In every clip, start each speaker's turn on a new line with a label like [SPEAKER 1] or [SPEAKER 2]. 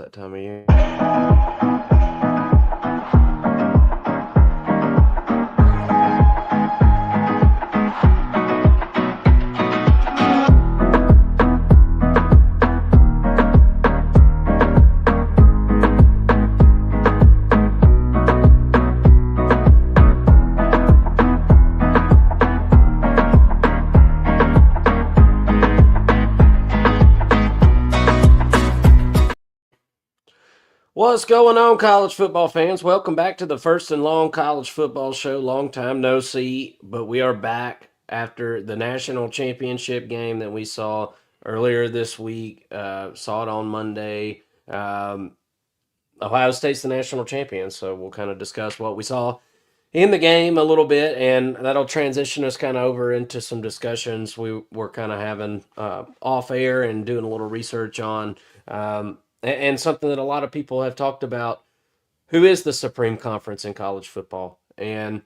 [SPEAKER 1] that time of year. What's going on, college football fans? Welcome back to the First and Long College Football Show. Long time no see, but we are back after the national championship game that we saw earlier this week. Saw it on Monday. Ohio State's the national champion, so we'll kind of discuss what we saw in the game a little bit, and that'll transition us kind of over into some discussions we were kind of having off air and doing a little research on. And something that a lot of people have talked about, who is the supreme conference in college football? And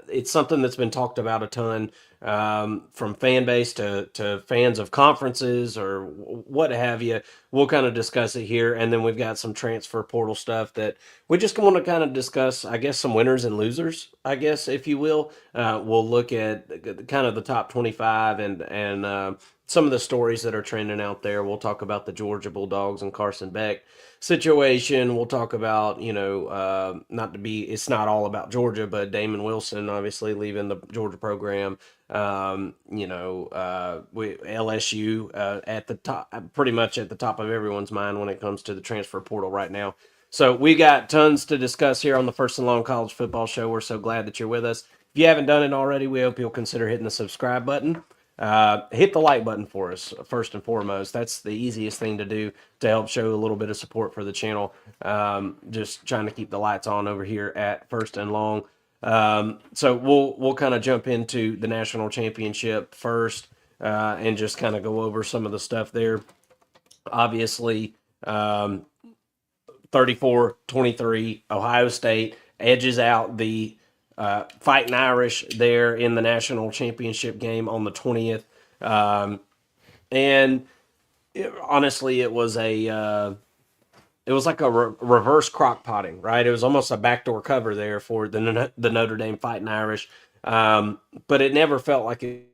[SPEAKER 1] it's something that's been talked about a ton, from fan base to fans of conferences or what have you. We'll kind of discuss it here. And then we've got some transfer portal stuff that we just want to kind of discuss, I guess, some winners and losers, I guess, if you will. We'll look at kind of the top 25 and some of the stories that are trending out there. We'll talk about the Georgia Bulldogs and Carson Beck situation. We'll talk about, it's not all about Georgia, but Damon Wilson obviously leaving the Georgia program. LSU at the top, pretty much at the top of everyone's mind when it comes to the transfer portal right now. So we got tons to discuss here on the First and Long College Football Show. We're so glad that you're with us. If you haven't done it already, we hope you'll consider hitting the subscribe button. Hit the like button for us, first and foremost. That's the easiest thing to do to help show a little bit of support for the channel. Just trying to keep the lights on over here at First and Long. So we'll kind of jump into the national championship first, and just kind of go over some of the stuff there. Obviously, 34-23, Ohio State edges out the Fighting Irish there in the national championship game on the 20th. Honestly, it was like a reverse crock potting, right? It was almost a backdoor cover there for the Notre Dame Fighting Irish, but it never felt like it.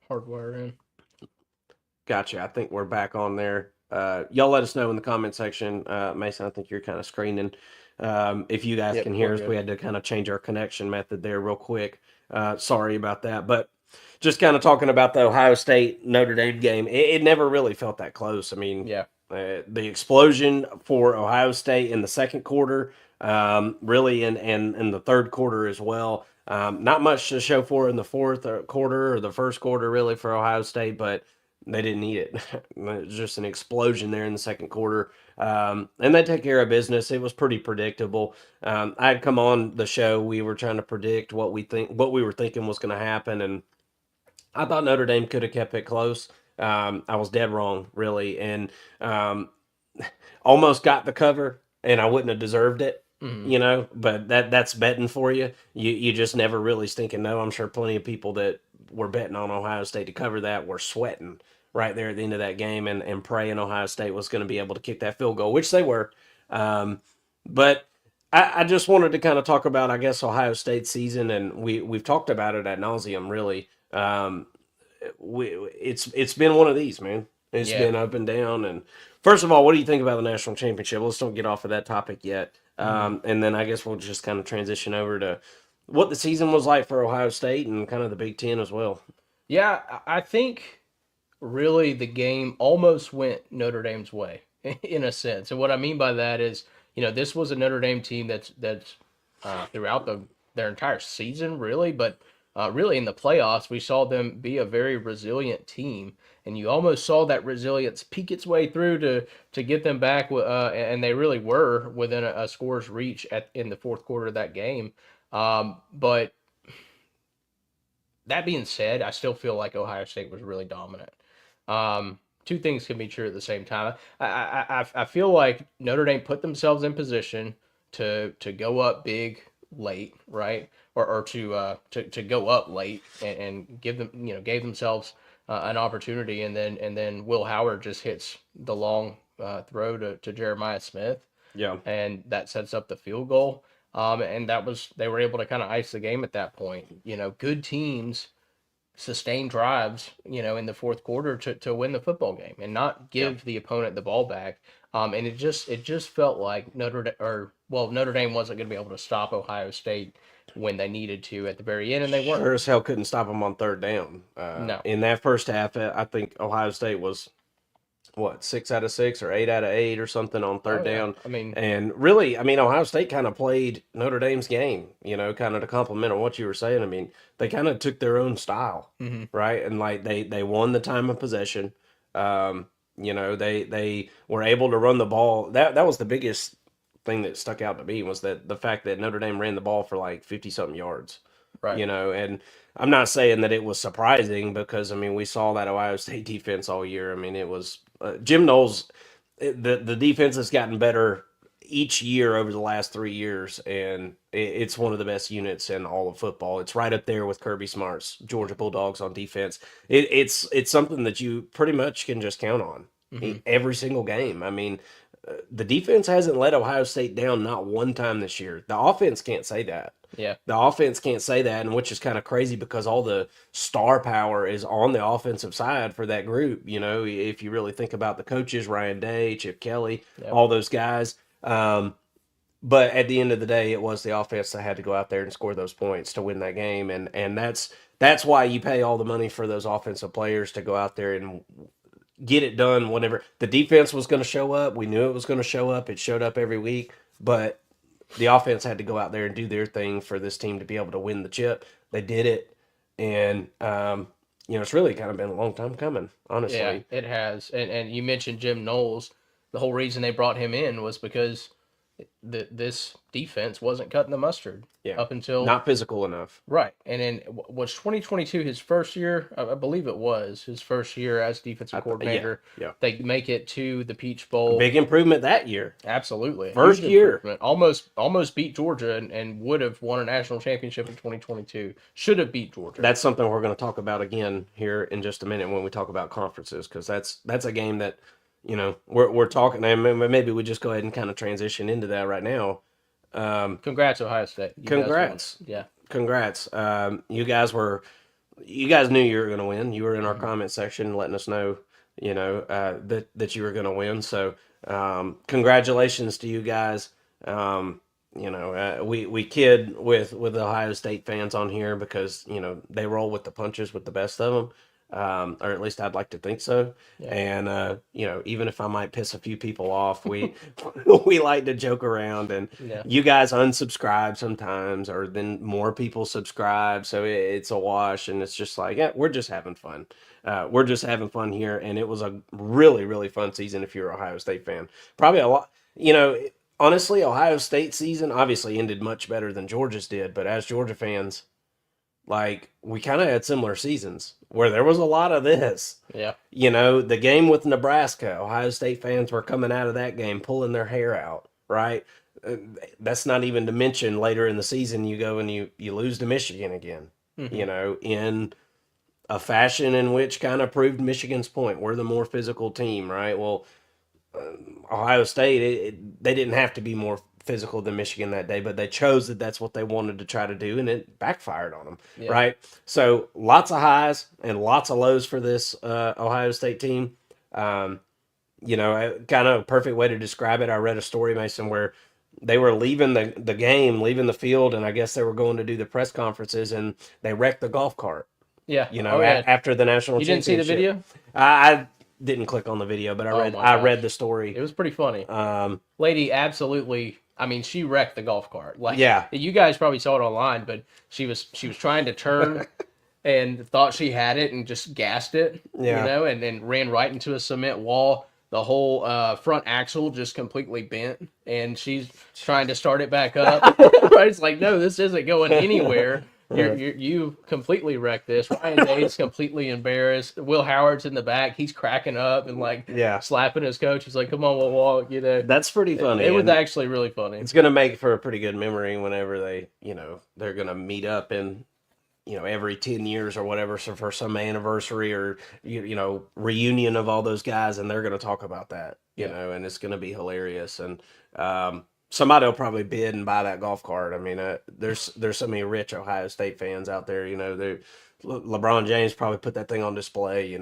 [SPEAKER 2] Hardwire in.
[SPEAKER 1] Gotcha. I think we're back on there. Y'all let us know in the comment section. Mason, I think you're kind of screening. If you guys
[SPEAKER 2] Yep,
[SPEAKER 1] can hear
[SPEAKER 2] we're
[SPEAKER 1] us,
[SPEAKER 2] good.
[SPEAKER 1] we had to kind of change our connection method there real quick. Sorry about that. But just kind of talking about the Ohio State Notre Dame game, it never really felt that close. I mean,
[SPEAKER 2] Yeah.
[SPEAKER 1] the explosion for Ohio State in the second quarter, really, in the third quarter as well. Not much to show for in the fourth quarter or the first quarter, really, for Ohio State, but they didn't need it. It was just an explosion there in the second quarter. And they take care of business. It was pretty predictable. I had come on the show. We were trying to predict what we were thinking was going to happen, and I thought Notre Dame could have kept it close. I was dead wrong, really, and almost got the cover, and I wouldn't have deserved it. But that's betting for you. You just never really stink and know. I'm sure plenty of people that were betting on Ohio State to cover that were sweating right there at the end of that game and praying Ohio State was going to be able to kick that field goal, which they were. But I just wanted to kind of talk about, I guess, Ohio State's season, and we've talked about it ad nauseum, really. It's been one of these, man. It's been up and down. And first of all, what do you think about the national championship? Let's don't get off of that topic yet. And then I guess we'll just kind of transition over to what the season was like for Ohio State and kind of the Big Ten as well.
[SPEAKER 2] Yeah, I think really the game almost went Notre Dame's way in a sense. And what I mean by that is, this was a Notre Dame team that's throughout their entire season, really, but really in the playoffs, we saw them be a very resilient team, and you almost saw that resilience peek its way through to get them back, and they really were within a score's reach in the fourth quarter of that game. But that being said, I still feel like Ohio State was really dominant. two things can be true at the same time. I feel like Notre Dame put themselves in position to go up big late, right? Or to go up late and give them, gave themselves an opportunity, and then Will Howard just hits the long throw to Jeremiah Smith,
[SPEAKER 1] Yeah.
[SPEAKER 2] and that sets up the field goal. And they were able to kind of ice the game at that point. Good teams sustain drives, in the fourth quarter to win the football game and not
[SPEAKER 1] Yeah.
[SPEAKER 2] give the opponent the ball back. And it just felt like Notre Dame wasn't going to be able to stop Ohio State when they needed to at the very end, and they weren't.
[SPEAKER 1] Sure as hell couldn't stop them on third down.
[SPEAKER 2] No.
[SPEAKER 1] In that first half, I think Ohio State was, what, 6 out of 6 or 8 out of 8 or something on third
[SPEAKER 2] Oh, yeah.
[SPEAKER 1] down.
[SPEAKER 2] I mean,
[SPEAKER 1] And really, I mean, Ohio State kind of played Notre Dame's game, kind of to complement on what you were saying. I mean, they kind of took their own style, right? And like they won the time of possession. They were able to run the ball. That was the biggest thing that stuck out to me, was that the fact that Notre Dame ran the ball for like 50 something yards.
[SPEAKER 2] right.
[SPEAKER 1] And I'm not saying that it was surprising, because I mean, we saw that Ohio State defense all year. I mean, it was Jim Knowles. The defense has gotten better each year over the last 3 years, and it's one of the best units in all of football. It's right up there with Kirby Smart's Georgia Bulldogs on defense. It's something that you pretty much can just count on every single game. I mean, the defense hasn't let Ohio State down not one time this year. The offense can't say that.
[SPEAKER 2] Yeah.
[SPEAKER 1] The offense can't say that, and which is kind of crazy, because all the star power is on the offensive side for that group. If you really think about the coaches, Ryan Day, Chip Kelly,
[SPEAKER 2] Yep.
[SPEAKER 1] all those guys. But at the end of the day, it was the offense that had to go out there and score those points to win that game, and that's why you pay all the money for those offensive players to go out there and get it done whenever the defense was going to show up. We knew it was going to show up. It showed up every week, but the offense had to go out there and do their thing for this team to be able to win the chip. They did it, and it's really kind of been a long time coming, honestly.
[SPEAKER 2] Yeah, it has. And you mentioned Jim Knowles. The whole reason they brought him in was because this defense wasn't cutting the mustard
[SPEAKER 1] Yeah.
[SPEAKER 2] up until
[SPEAKER 1] Not physical enough.
[SPEAKER 2] right. And then was 2022 his first year? I believe it was his first year as defensive coordinator.
[SPEAKER 1] Yeah.
[SPEAKER 2] They make it to the Peach Bowl.
[SPEAKER 1] Big improvement that year.
[SPEAKER 2] Absolutely.
[SPEAKER 1] First
[SPEAKER 2] Huge
[SPEAKER 1] year.
[SPEAKER 2] improvement. Almost beat Georgia and would have won a national championship in 2022. Should have beat Georgia.
[SPEAKER 1] That's something we're going to talk about again here in just a minute when we talk about conferences, because that's a game that we're talking, and maybe we just go ahead and kind of transition into that right now.
[SPEAKER 2] Congrats, Ohio State. You guys
[SPEAKER 1] Congrats.
[SPEAKER 2] won. Yeah.
[SPEAKER 1] Congrats. You guys knew you were going to win. You were in our comment section letting us know, that you were going to win. So, congratulations to you guys. We kid with Ohio State fans on here because, they roll with the punches with the best of them. Or at least I'd like to think so.
[SPEAKER 2] Yeah.
[SPEAKER 1] And, even if I might piss a few people off, we like to joke around, and
[SPEAKER 2] Yeah.
[SPEAKER 1] you guys unsubscribe sometimes, or then more people subscribe. So it's a wash, and it's just like, yeah, we're just having fun. We're just having fun here. And it was a really, really fun season if you're an Ohio State fan. Probably a lot, honestly, Ohio State season obviously ended much better than Georgia's did. But as Georgia fans, like, we kind of had similar seasons where there was a lot of this.
[SPEAKER 2] Yeah.
[SPEAKER 1] The game with Nebraska, Ohio State fans were coming out of that game pulling their hair out, right? That's not even to mention later in the season you go and you lose to Michigan again, in a fashion in which kind of proved Michigan's point. We're the more physical team, right? Well, Ohio State, they didn't have to be more physical than Michigan that day, but they chose that's what they wanted to try to do, and it backfired on them, right? So lots of highs and lots of lows for this Ohio State team. Kind of a perfect way to describe it. I read a story, Mason, where they were leaving the game, leaving the field, and I guess they were going to do the press conferences, and they wrecked the golf cart.
[SPEAKER 2] Yeah.
[SPEAKER 1] After the national
[SPEAKER 2] You didn't see the
[SPEAKER 1] championship.
[SPEAKER 2] video?
[SPEAKER 1] I didn't click on the video, but I read the story.
[SPEAKER 2] It was pretty funny. Lady absolutely, I mean, she wrecked the golf cart. Like,
[SPEAKER 1] yeah.
[SPEAKER 2] You guys probably saw it online, but she was trying to turn and thought she had it and just gassed it, and then ran right into a cement wall. The whole front axle just completely bent, and she's trying to start it back up. Right? It's like, no, this isn't going anywhere. You completely wrecked this. Ryan Day's completely embarrassed. Will Howard's in the back. He's cracking up and like
[SPEAKER 1] Yeah.
[SPEAKER 2] slapping his coach. He's like, "Come on, we'll walk."
[SPEAKER 1] That's pretty funny.
[SPEAKER 2] It was
[SPEAKER 1] And
[SPEAKER 2] actually really funny.
[SPEAKER 1] it's going to make for a pretty good memory whenever they, they're going to meet up in, every 10 years or whatever. So for some anniversary or, reunion of all those guys, and they're going to talk about that, and it's going to be hilarious. And, somebody will probably bid and buy that golf cart. I mean, there's so many rich Ohio State fans out there. LeBron James probably put that thing on display.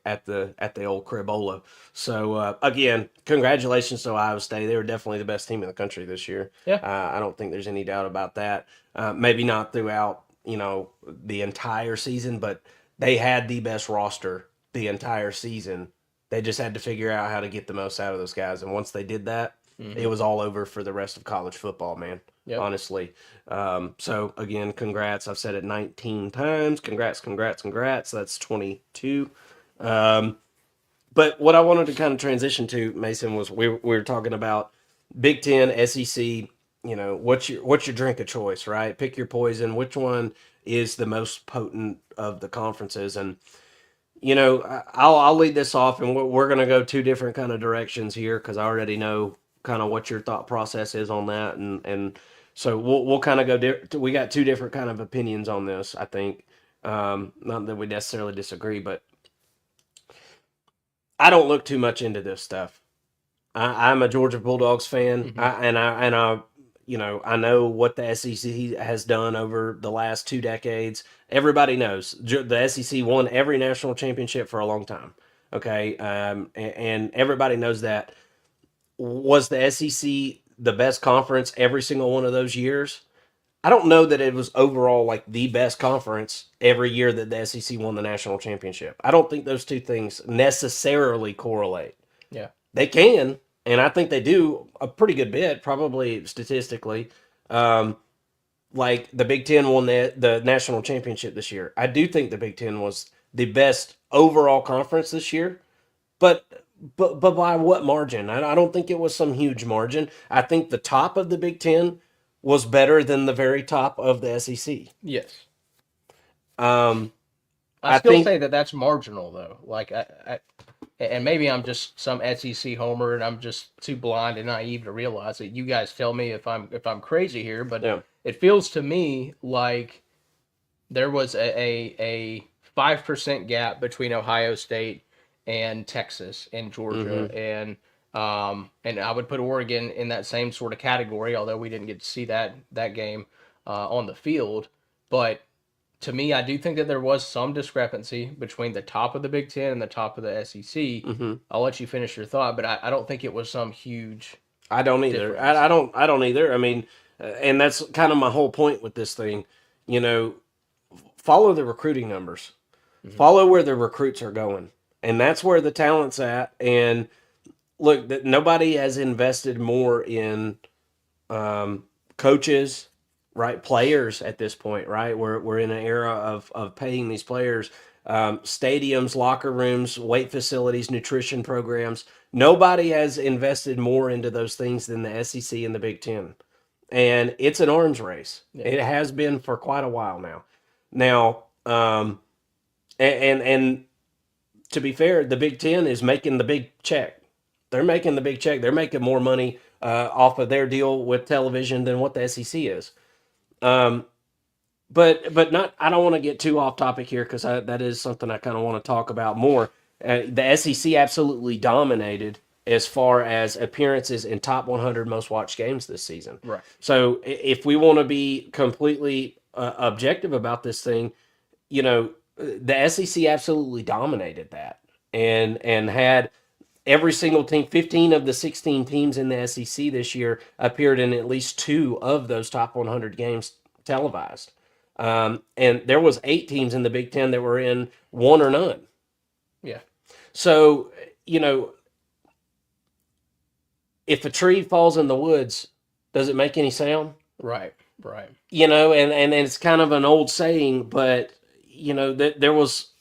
[SPEAKER 1] At the old Cribola. So again, congratulations to Ohio State. They were definitely the best team in the country this year.
[SPEAKER 2] Yeah.
[SPEAKER 1] I don't think there's any doubt about that. Maybe not throughout the entire season, but they had the best roster the entire season. They just had to figure out how to get the most out of those guys, and once they did that, it was all over for the rest of college football, man.
[SPEAKER 2] Yep.
[SPEAKER 1] Honestly. So, again, congrats. I've said it 19 times. Congrats. That's 22. But what I wanted to kind of transition to, Mason, was we were talking about Big Ten, SEC. What's your drink of choice, right? Pick your poison. Which one is the most potent of the conferences? And I'll lead this off, and we're going to go two different kind of directions here because I already know kind of what your thought process is on that, and so we'll kind of go. We got two different kind of opinions on this. I think not that we necessarily disagree, but I don't look too much into this stuff. I'm a Georgia Bulldogs fan, I know what the SEC has done over the last 2 decades. Everybody knows the SEC won every national championship for a long time. Okay, and everybody knows that. Was the SEC the best conference every single one of those years? I don't know that it was overall like the best conference every year that the SEC won the national championship. I don't think those two things necessarily correlate.
[SPEAKER 2] Yeah.
[SPEAKER 1] They can, and I think they do a pretty good bit, probably statistically. Like the Big Ten won the national championship this year. I do think the Big Ten was the best overall conference this year, but by what margin? I don't think it was some huge margin. I think the top of the Big Ten was better than the very top of the SEC.
[SPEAKER 2] Yes.
[SPEAKER 1] I
[SPEAKER 2] I still
[SPEAKER 1] think
[SPEAKER 2] say that that's marginal though. Like and maybe I'm just some SEC homer and I'm just too blind and naive to realize it. You guys tell me if I'm crazy here, but
[SPEAKER 1] Yeah.
[SPEAKER 2] it feels to me like there was a 5% gap between Ohio State and Texas and Georgia, and I would put Oregon in that same sort of category, although we didn't get to see that game on the field. But to me, I do think that there was some discrepancy between the top of the Big Ten and the top of the SEC. I'll let you finish your thought, but I don't think it was some huge.
[SPEAKER 1] I don't either.
[SPEAKER 2] difference.
[SPEAKER 1] I don't either. I mean, and that's kind of my whole point with this thing. Follow the recruiting numbers. Follow where the recruits are going, and that's where the talent's at. And look, that nobody has invested more in coaches, right? Players at this point, right? We're in an era of paying these players. Stadiums, locker rooms, weight facilities, nutrition programs. Nobody has invested more into those things than the SEC and the Big Ten. And it's an arms race.
[SPEAKER 2] Yeah.
[SPEAKER 1] It has been for quite a while now. Now, and to be fair, the Big Ten is making the big check. They're making the big check. They're making more money off of their deal with television than what the SEC is. But not. I don't want to get too off topic here because that is something I kind of want to talk about more. The SEC absolutely dominated as far as appearances in top 100 most watched games this season.
[SPEAKER 2] Right.
[SPEAKER 1] So if we want to be completely objective about this thing, the SEC absolutely dominated that and had every single team, 15 of the 16 teams in the SEC this year appeared in at least 2 of those top 100 games televised. And there was 8 teams in the Big Ten that were in 1 or none.
[SPEAKER 2] Yeah.
[SPEAKER 1] So, if a tree falls in the woods, does it make any sound?
[SPEAKER 2] Right. Right.
[SPEAKER 1] And it's kind of an old saying, but, there was,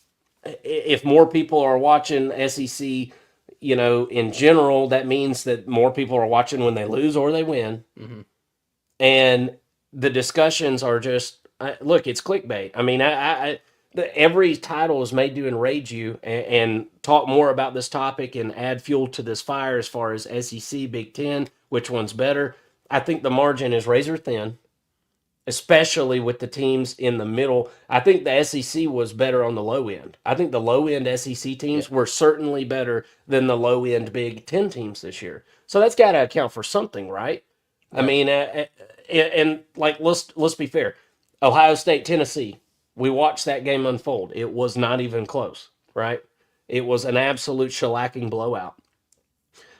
[SPEAKER 1] if more people are watching SEC, in general, that means that more people are watching when they lose or they win. And the discussions are just Look, it's clickbait. I mean, every title is made to enrage you and talk more about this topic and add fuel to this fire as far as SEC, Big Ten, which one's better. I think the margin is razor thin, especially with the teams in the middle. I think the SEC was better on the low end. I think the low end SEC teams were certainly better than the low end Big Ten teams this year. So that's got to account for something, right? I
[SPEAKER 2] Yeah.
[SPEAKER 1] mean, and like let's be fair. Ohio State, Tennessee. We watched that game unfold. It was not even close, right? It was an absolute shellacking blowout.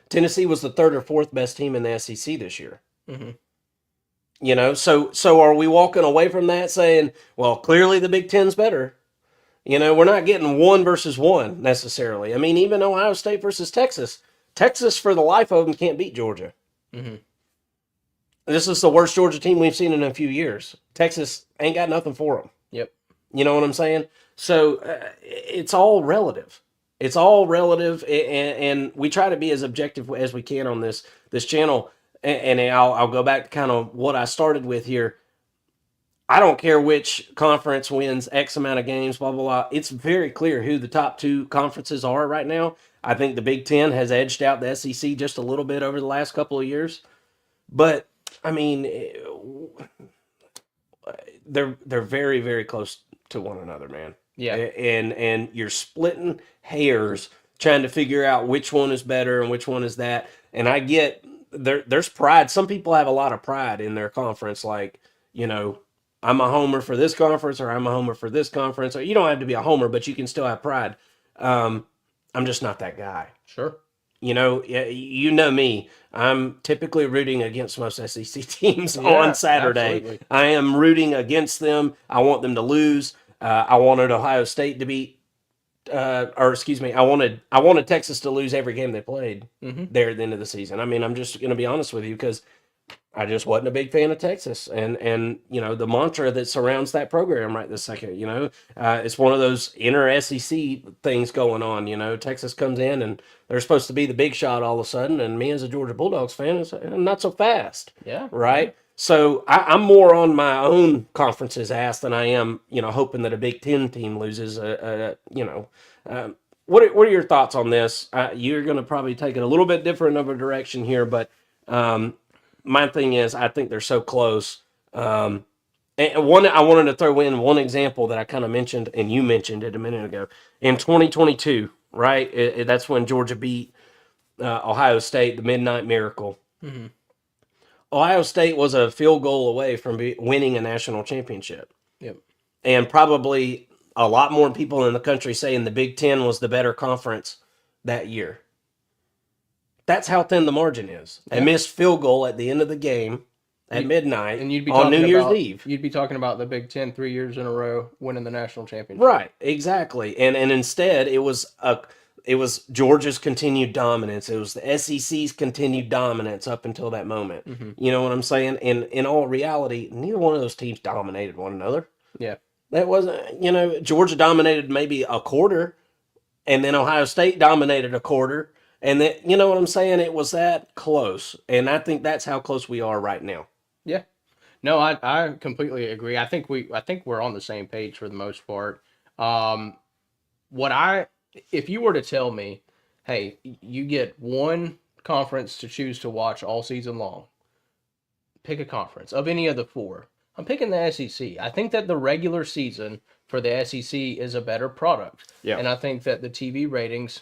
[SPEAKER 1] Tennessee was the third or fourth best team in the SEC this year.
[SPEAKER 2] Mm-hmm.
[SPEAKER 1] So are we walking away from that saying, well, clearly the Big Ten's better? We're not getting one versus one necessarily. I mean, even Ohio State versus Texas. Texas, for the life of them, can't beat Georgia.
[SPEAKER 2] Mm-hmm.
[SPEAKER 1] This is the worst Georgia team we've seen in a few years. Texas ain't got nothing for them.
[SPEAKER 2] Yep.
[SPEAKER 1] You know what I'm saying? So it's all relative. It's all relative, and we try to be as objective as we can on this channel. And I'll go back to kind of what I started with here. I don't care which conference wins X amount of games, blah, blah, blah. It's very clear who the top two conferences are right now. I think the Big Ten has edged out the SEC just a little bit over the last couple of years. But, I mean, they're very, very close to one another, man.
[SPEAKER 2] Yeah.
[SPEAKER 1] And you're splitting hairs trying to figure out which one is better and which one is that. And I get there's pride. Some people have a lot of pride in their conference, like, I'm a homer for this conference, or I'm a homer for this conference. Or you don't have to be a homer, but you can still have pride. I'm just not that guy.
[SPEAKER 2] Sure.
[SPEAKER 1] You know me. I'm typically rooting against most SEC teams
[SPEAKER 2] Yeah,
[SPEAKER 1] on Saturday.
[SPEAKER 2] absolutely.
[SPEAKER 1] I am rooting against them. I want them to lose. I wanted Ohio State to beat, or excuse me, I wanted Texas to lose every game they played there at the end of the season. I mean, I'm just going to be honest with you because I just wasn't a big fan of Texas, and the mantra that surrounds that program right this second. It's one of those inner SEC things going on. Texas comes in and they're supposed to be the big shot all of a sudden, and me as a Georgia Bulldogs fan is not so fast.
[SPEAKER 2] Yeah.
[SPEAKER 1] Right. So I'm more on my own conference's ass than I am, hoping that a Big Ten team loses. What are your thoughts on this? You're going to probably take it a little bit different of a direction here, but. My thing is, I think they're so close. And I wanted to throw in one example that I kind of mentioned, and you mentioned it a minute ago. In 2022, right? That's when Georgia beat Ohio State, the Midnight Miracle.
[SPEAKER 2] Mm-hmm.
[SPEAKER 1] Ohio State was a field goal away from winning a national championship.
[SPEAKER 2] Yep.
[SPEAKER 1] And probably a lot more people in the country saying the Big Ten was the better conference that year. That's how thin the margin is. A missed field goal at the end of the game at midnight
[SPEAKER 2] And you'd be
[SPEAKER 1] on
[SPEAKER 2] talking
[SPEAKER 1] New Year's
[SPEAKER 2] about,
[SPEAKER 1] Eve.
[SPEAKER 2] You'd be talking about the Big Ten 3 years in a row winning the national championship.
[SPEAKER 1] Right, exactly. And instead it was Georgia's continued dominance. It was the SEC's continued dominance up until that moment.
[SPEAKER 2] Mm-hmm.
[SPEAKER 1] You know what I'm saying? And in all reality, neither one of those teams dominated one another.
[SPEAKER 2] Yeah.
[SPEAKER 1] That wasn't, Georgia dominated maybe a quarter, and then Ohio State dominated a quarter. And then, you know what I'm saying? It was that close. And I think that's how close we are right now.
[SPEAKER 2] Yeah. No, I completely agree. I think we're on the same page for the most part. If you were to tell me, hey, you get one conference to choose to watch all season long, pick a conference of any of the four. I'm picking the SEC. I think that the regular season for the SEC is a better product.
[SPEAKER 1] Yeah.
[SPEAKER 2] And I think that the TV ratings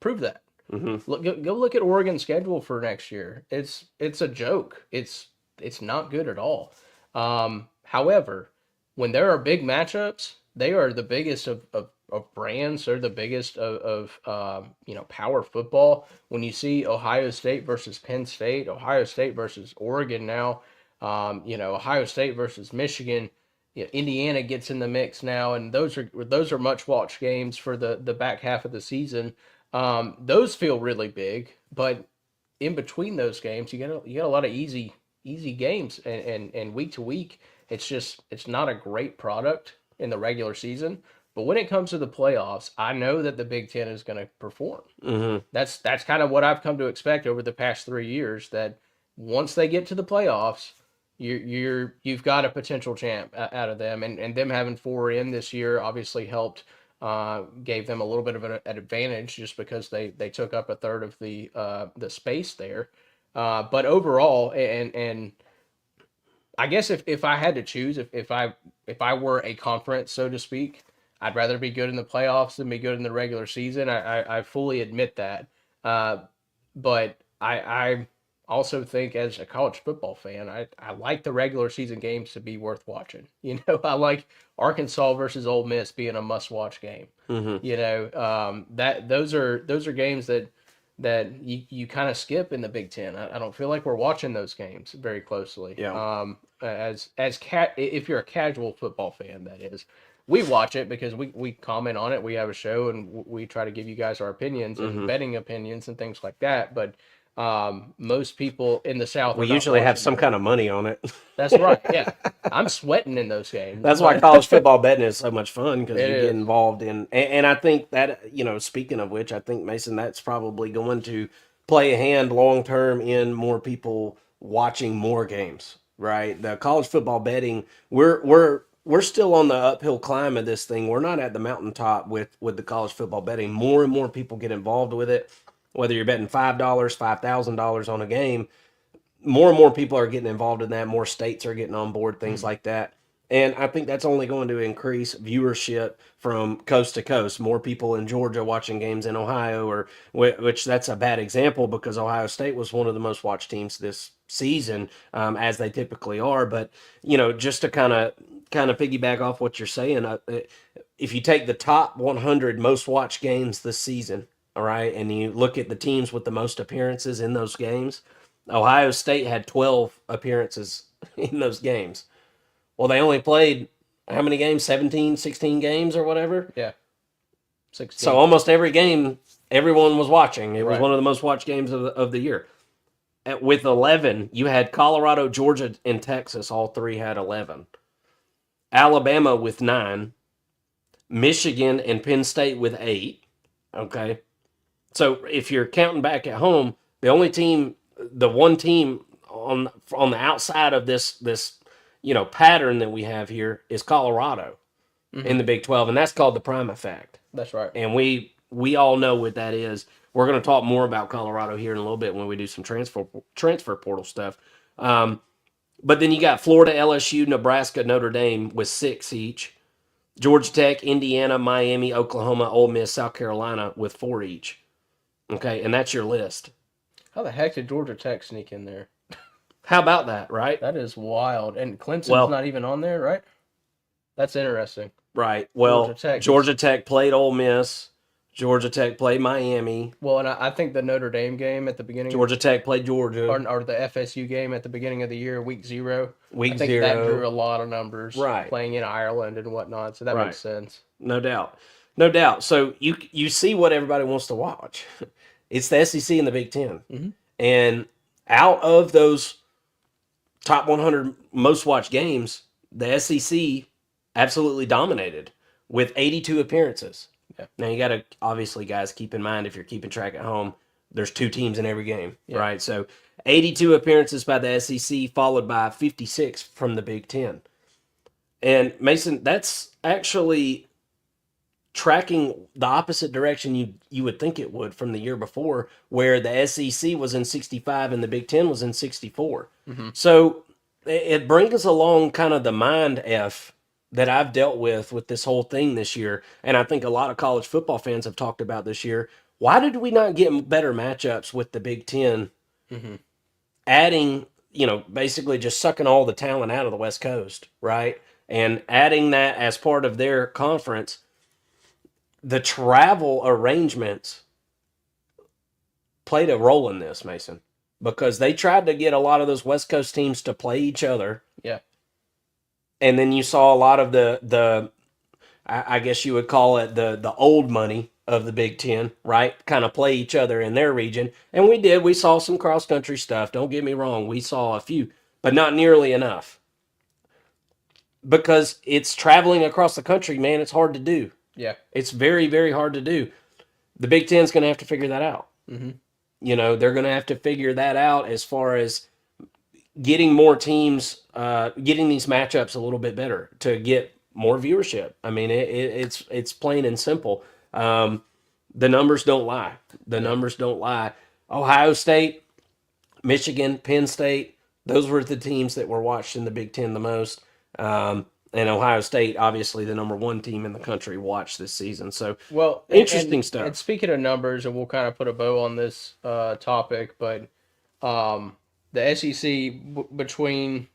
[SPEAKER 2] prove that.
[SPEAKER 1] Mm-hmm.
[SPEAKER 2] Go look at Oregon's schedule for next year. It's a joke. It's not good at all. However, when there are big matchups, they are the biggest of brands. They're the biggest of power football. When you see Ohio State versus Penn State, Ohio State versus Oregon now, Ohio State versus Michigan, Indiana gets in the mix now, and those are much watched games for the back half of the season. Those feel really big, but in between those games, you get a lot of easy games, and week to week, it's not a great product in the regular season. But when it comes to the playoffs, I know that the Big Ten is going to perform.
[SPEAKER 1] Mm-hmm.
[SPEAKER 2] That's kind of what I've come to expect over the past 3 years. That once they get to the playoffs, you've got a potential champ out of them, and them having 4 in this year obviously helped. Gave them a little bit of an advantage just because they took up a third of the space there. But overall, and I guess if I had to choose, if I were a conference, so to speak, I'd rather be good in the playoffs than be good in the regular season. I fully admit that. Uh, but I also think as a college football fan, I like the regular season games to be worth watching. I like Arkansas versus Ole Miss being a must watch game.
[SPEAKER 1] Mm-hmm.
[SPEAKER 2] That those are games that you kind of skip in the Big Ten. I don't feel like we're watching those games very closely.
[SPEAKER 1] Yeah.
[SPEAKER 2] If you're a casual football fan, that is, we watch it because we comment on it. We have a show and we try to give you guys our opinions and
[SPEAKER 1] Mm-hmm.
[SPEAKER 2] betting opinions and things like that. But most people in the South
[SPEAKER 1] We
[SPEAKER 2] are not
[SPEAKER 1] usually have
[SPEAKER 2] watching
[SPEAKER 1] some
[SPEAKER 2] those.
[SPEAKER 1] kind of money on it.
[SPEAKER 2] That's right. Yeah, I'm sweating in those games.
[SPEAKER 1] That's why
[SPEAKER 2] but
[SPEAKER 1] college football betting is so much fun because
[SPEAKER 2] it
[SPEAKER 1] you get
[SPEAKER 2] is.
[SPEAKER 1] involved in, and I think that, speaking of which, I think, Mason, that's probably going to play a hand long term in more people watching more games, right? The college football betting, we're still on the uphill climb of this thing. We're not at the mountaintop with the college football betting. More and more people get involved with it. Whether you're betting $5, $5,000 on a game, more and more people are getting involved in that. More states are getting on board, things like that. And I think that's only going to increase viewership from coast to coast. More people in Georgia watching games in Ohio, or which that's a bad example because Ohio State was one of the most watched teams this season, as they typically are. But just to kind of piggyback off what you're saying, if you take the top 100 most watched games this season, all right, and you look at the teams with the most appearances in those games, Ohio State had 12 appearances in those games. Well, they only played how many games? 17, 16 games or whatever.
[SPEAKER 2] Yeah, 16.
[SPEAKER 1] So almost every game, everyone was watching. It was
[SPEAKER 2] Right.
[SPEAKER 1] one of the most watched games of the year. With 11, you had Colorado, Georgia, and Texas. All three had 11. Alabama with 9. Michigan and Penn State with 8. Okay. So if you're counting back at home, the one team on the outside of this pattern that we have here is Colorado in the Big 12, and that's called the prime effect.
[SPEAKER 2] That's right.
[SPEAKER 1] And we all know what that is. We're going to talk more about Colorado here in a little bit when we do some transfer portal stuff. But then you got Florida, LSU, Nebraska, Notre Dame with 6 each. Georgia Tech, Indiana, Miami, Oklahoma, Ole Miss, South Carolina with 4 each. Okay, and that's your list.
[SPEAKER 2] How the heck did Georgia Tech sneak in there?
[SPEAKER 1] How about that, right?
[SPEAKER 2] That is wild. And Clemson's
[SPEAKER 1] Well-
[SPEAKER 2] not even on there, right? That's interesting.
[SPEAKER 1] Right. Well, Georgia Tech played Ole Miss. Georgia Tech played Miami.
[SPEAKER 2] Well, and I think the Notre Dame game at the beginning,
[SPEAKER 1] Georgia Tech played Georgia.
[SPEAKER 2] or the FSU game at the beginning of the year, week 0.
[SPEAKER 1] Week
[SPEAKER 2] I think
[SPEAKER 1] 0.
[SPEAKER 2] that drew a lot of numbers,
[SPEAKER 1] Right.
[SPEAKER 2] playing in Ireland and whatnot. So that
[SPEAKER 1] Right.
[SPEAKER 2] makes sense.
[SPEAKER 1] No doubt. No doubt. So you see what everybody wants to watch. It's the SEC and the Big 10.
[SPEAKER 2] Mhm.
[SPEAKER 1] And out of those top 100 most watched games, the SEC absolutely dominated with 82 appearances.
[SPEAKER 2] Yeah.
[SPEAKER 1] Now you got to, obviously, guys, keep in mind, if you're keeping track at home, there's 2 teams in every game,
[SPEAKER 2] Yeah.
[SPEAKER 1] right? So 82 appearances by the SEC, followed by 56 from the Big 10. And Mason, that's actually tracking the opposite direction you would think it would from the year before, where the SEC was in 65 and the Big 10 was in 64.
[SPEAKER 2] Mhm.
[SPEAKER 1] So it brings us along kind of the mind F that I've dealt with this whole thing this year, and I think a lot of college football fans have talked about this year. Why did we not get better matchups with the Big 10
[SPEAKER 2] Mhm.
[SPEAKER 1] adding, basically just sucking all the talent out of the West Coast, right? And adding that as part of their conference? The travel arrangements played a role in this, Mason, because they tried to get a lot of those West Coast teams to play each other.
[SPEAKER 2] Yeah.
[SPEAKER 1] And then you saw a lot of the I guess you would call it the old money of the Big Ten, right? Kind of play each other in their region. And we did. We saw some cross-country stuff. Don't get me wrong. We saw a few, but not nearly enough. Because it's traveling across the country, man, it's hard to do.
[SPEAKER 2] Yeah.
[SPEAKER 1] It's very, very hard to do. The Big Ten's going to have to figure that out.
[SPEAKER 2] Mhm.
[SPEAKER 1] They're going to have to figure that out as far as getting more teams, getting these matchups a little bit better to get more viewership. I mean, it's plain and simple. The numbers don't lie. The
[SPEAKER 2] Yeah.
[SPEAKER 1] numbers don't lie. Ohio State, Michigan, Penn State, those were the teams that were watched in the Big Ten the most. And Ohio State, obviously, the number one team in the country, watched this season. So
[SPEAKER 2] Well,
[SPEAKER 1] interesting
[SPEAKER 2] and
[SPEAKER 1] stuff.
[SPEAKER 2] speaking of numbers, and we'll kind of put a bow on this topic, but the SEC between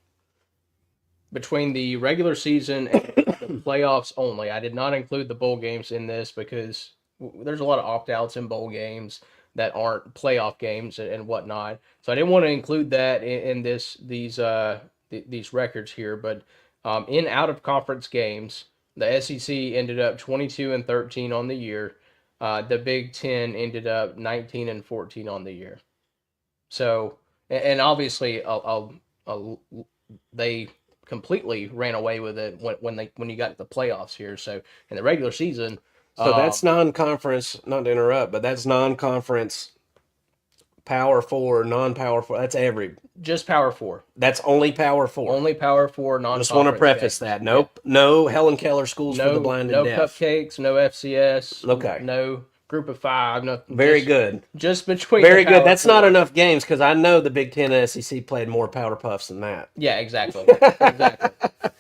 [SPEAKER 2] the regular season and the playoffs only. I did not include the bowl games in this because there's a lot of opt outs in bowl games that aren't playoff games and whatnot. So I didn't want to include that in these records here. But in out of conference games, the SEC ended up 22-13 on the year. The Big Ten ended up 19-14 on the year. So, and obviously, they completely ran away with it when you got to the playoffs here. So in the regular season,
[SPEAKER 1] So that's non-conference. Not to interrupt, but that's non-conference Power Four, non-Power Four. That's every.
[SPEAKER 2] just Power Four,
[SPEAKER 1] That's only Power Four.
[SPEAKER 2] only Power Four
[SPEAKER 1] Just want to
[SPEAKER 2] non-conference
[SPEAKER 1] preface
[SPEAKER 2] games.
[SPEAKER 1] that.
[SPEAKER 2] Yeah.
[SPEAKER 1] Nope. No Helen Keller schools for the
[SPEAKER 2] No,
[SPEAKER 1] blind and
[SPEAKER 2] no
[SPEAKER 1] deaf.
[SPEAKER 2] cupcakes, no FCS.
[SPEAKER 1] Okay.
[SPEAKER 2] No Group of Five. No,
[SPEAKER 1] Very
[SPEAKER 2] just,
[SPEAKER 1] good.
[SPEAKER 2] Just between.
[SPEAKER 1] Very
[SPEAKER 2] the
[SPEAKER 1] good.
[SPEAKER 2] Power
[SPEAKER 1] That's not
[SPEAKER 2] Four.
[SPEAKER 1] enough games because I know the Big Ten and SEC played more Powder Puffs than that.
[SPEAKER 2] Yeah, exactly. Exactly.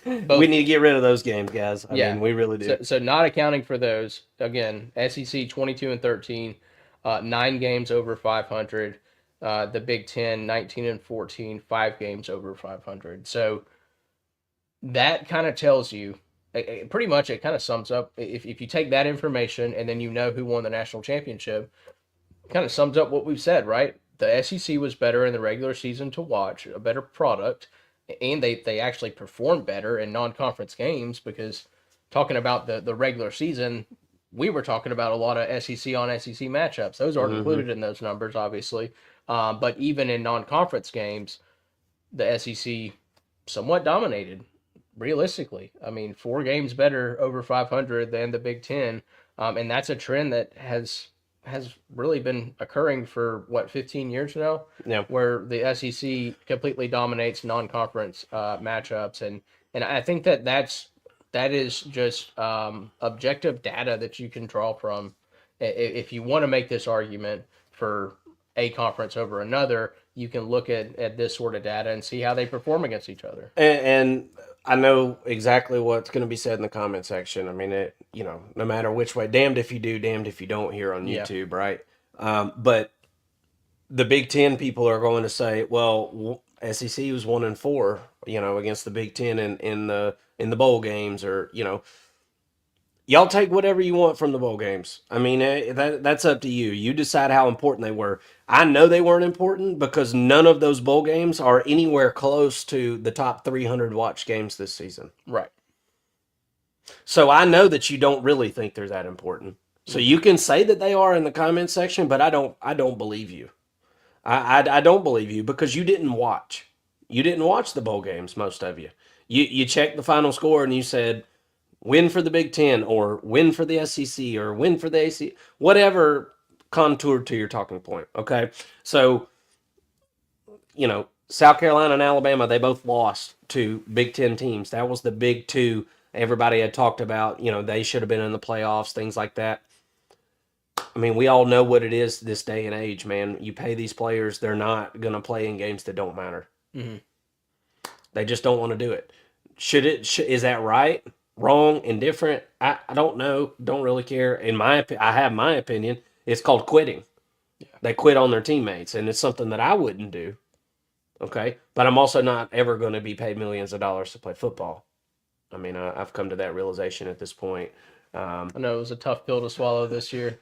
[SPEAKER 2] Both.
[SPEAKER 1] We need to get rid of those games, guys. I
[SPEAKER 2] Yeah.
[SPEAKER 1] mean, we really do.
[SPEAKER 2] So not accounting for those, again, SEC 22-13, 9 games over 500. The Big Ten 19-14, 5 games over 500. So that kind of tells you, pretty much, it kind of sums up. If you take that information and then you know who won the national championship, kind of sums up what we've said, right? The SEC was better in the regular season to watch, a better product, and they actually performed better in non-conference games because talking about the regular season, we were talking about a lot of SEC on SEC matchups. Those aren't included in those numbers, obviously. But even in non-conference games, the SEC somewhat dominated. Realistically, I mean, 4 games better over 500 than the Big Ten, and that's a trend that has really been occurring for what 15 years now,
[SPEAKER 1] Yeah.
[SPEAKER 2] where the SEC completely dominates non-conference matchups, and I think that is just objective data that you can draw from if you want to make this argument for a conference over another. You can look at this sort of data and see how they perform against each other.
[SPEAKER 1] And I know exactly what's going to be said in the comment section. I mean, no matter which way, damned if you do, damned if you don't here on
[SPEAKER 2] Yeah.
[SPEAKER 1] YouTube, right? But the Big Ten people are going to say, well, SEC was 1-4, against the Big Ten in the bowl games, or y'all take whatever you want from the bowl games. I mean, that's up to you. You decide how important they were. I know they weren't important because none of those bowl games are anywhere close to the top 300 watch games this season.
[SPEAKER 2] Right.
[SPEAKER 1] So I know that you don't really think they're that important. So you can say that they are in the comment section, but I don't believe you. I don't believe you because you didn't watch. You didn't watch the bowl games, most of you. You checked the final score and you said, win for the Big Ten, or win for the SEC, or win for the AC, whatever contour to your talking point. Okay. So, South Carolina and Alabama, they both lost to Big Ten teams. That was the big two everybody had talked about. They should have been in the playoffs, things like that. I mean, we all know what it is this day and age, man. You pay these players, they're not going to play in games that don't matter.
[SPEAKER 2] Mm-hmm.
[SPEAKER 1] They just don't want to do it. Is that right? Wrong, indifferent? I don't know. Don't really care. I have my opinion. It's called quitting.
[SPEAKER 2] Yeah.
[SPEAKER 1] They quit on their teammates, and it's something that I wouldn't do. Okay, but I'm also not ever going to be paid millions of dollars to play football. I mean, I've come to that realization at this point.
[SPEAKER 2] I know it was a tough pill to swallow this year.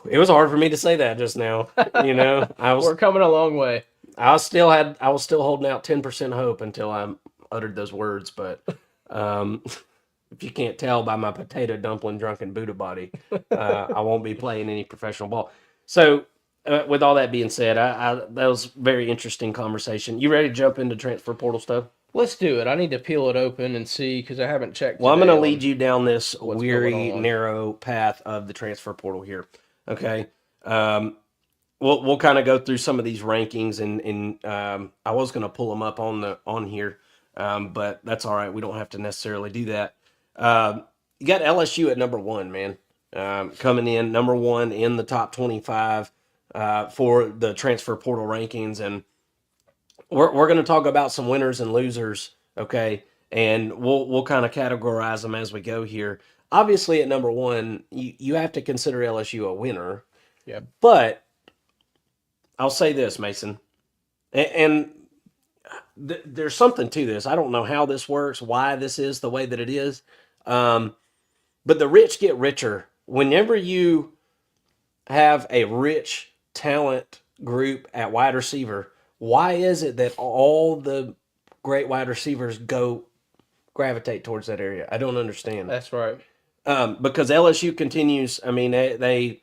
[SPEAKER 1] It was hard for me to say that just now.
[SPEAKER 2] We're coming a long way.
[SPEAKER 1] I was still holding out 10% hope until I uttered those words. But if you can't tell by my potato dumpling drunken Buddha body, I won't be playing any professional ball. So, with all that being said, that was very interesting conversation. You ready to jump into transfer portal stuff?
[SPEAKER 2] Let's do it. I need to peel it open and see because I haven't checked.
[SPEAKER 1] Well, I'm going to lead you down this weary,
[SPEAKER 2] going on.
[SPEAKER 1] narrow path of the transfer portal here. Okay. we'll kind of go through some of these rankings, and I was going to pull them up on here, but that's all right. We don't have to necessarily do that. You got LSU at number one, man, coming in number one in the top 25 for the transfer portal rankings, and we're going to talk about some winners and losers, okay? And we'll kind of categorize them as we go here. Obviously, at number one, you have to consider LSU a winner,
[SPEAKER 2] Yeah.
[SPEAKER 1] but I'll say this, Mason, and there's something to this. I don't know how this works, why this is the way that it is, but the rich get richer. Whenever you have a rich talent group at wide receiver, why is it that all the great wide receivers gravitate towards that area? I don't understand.
[SPEAKER 2] That's right.
[SPEAKER 1] Because LSU continues. I mean, they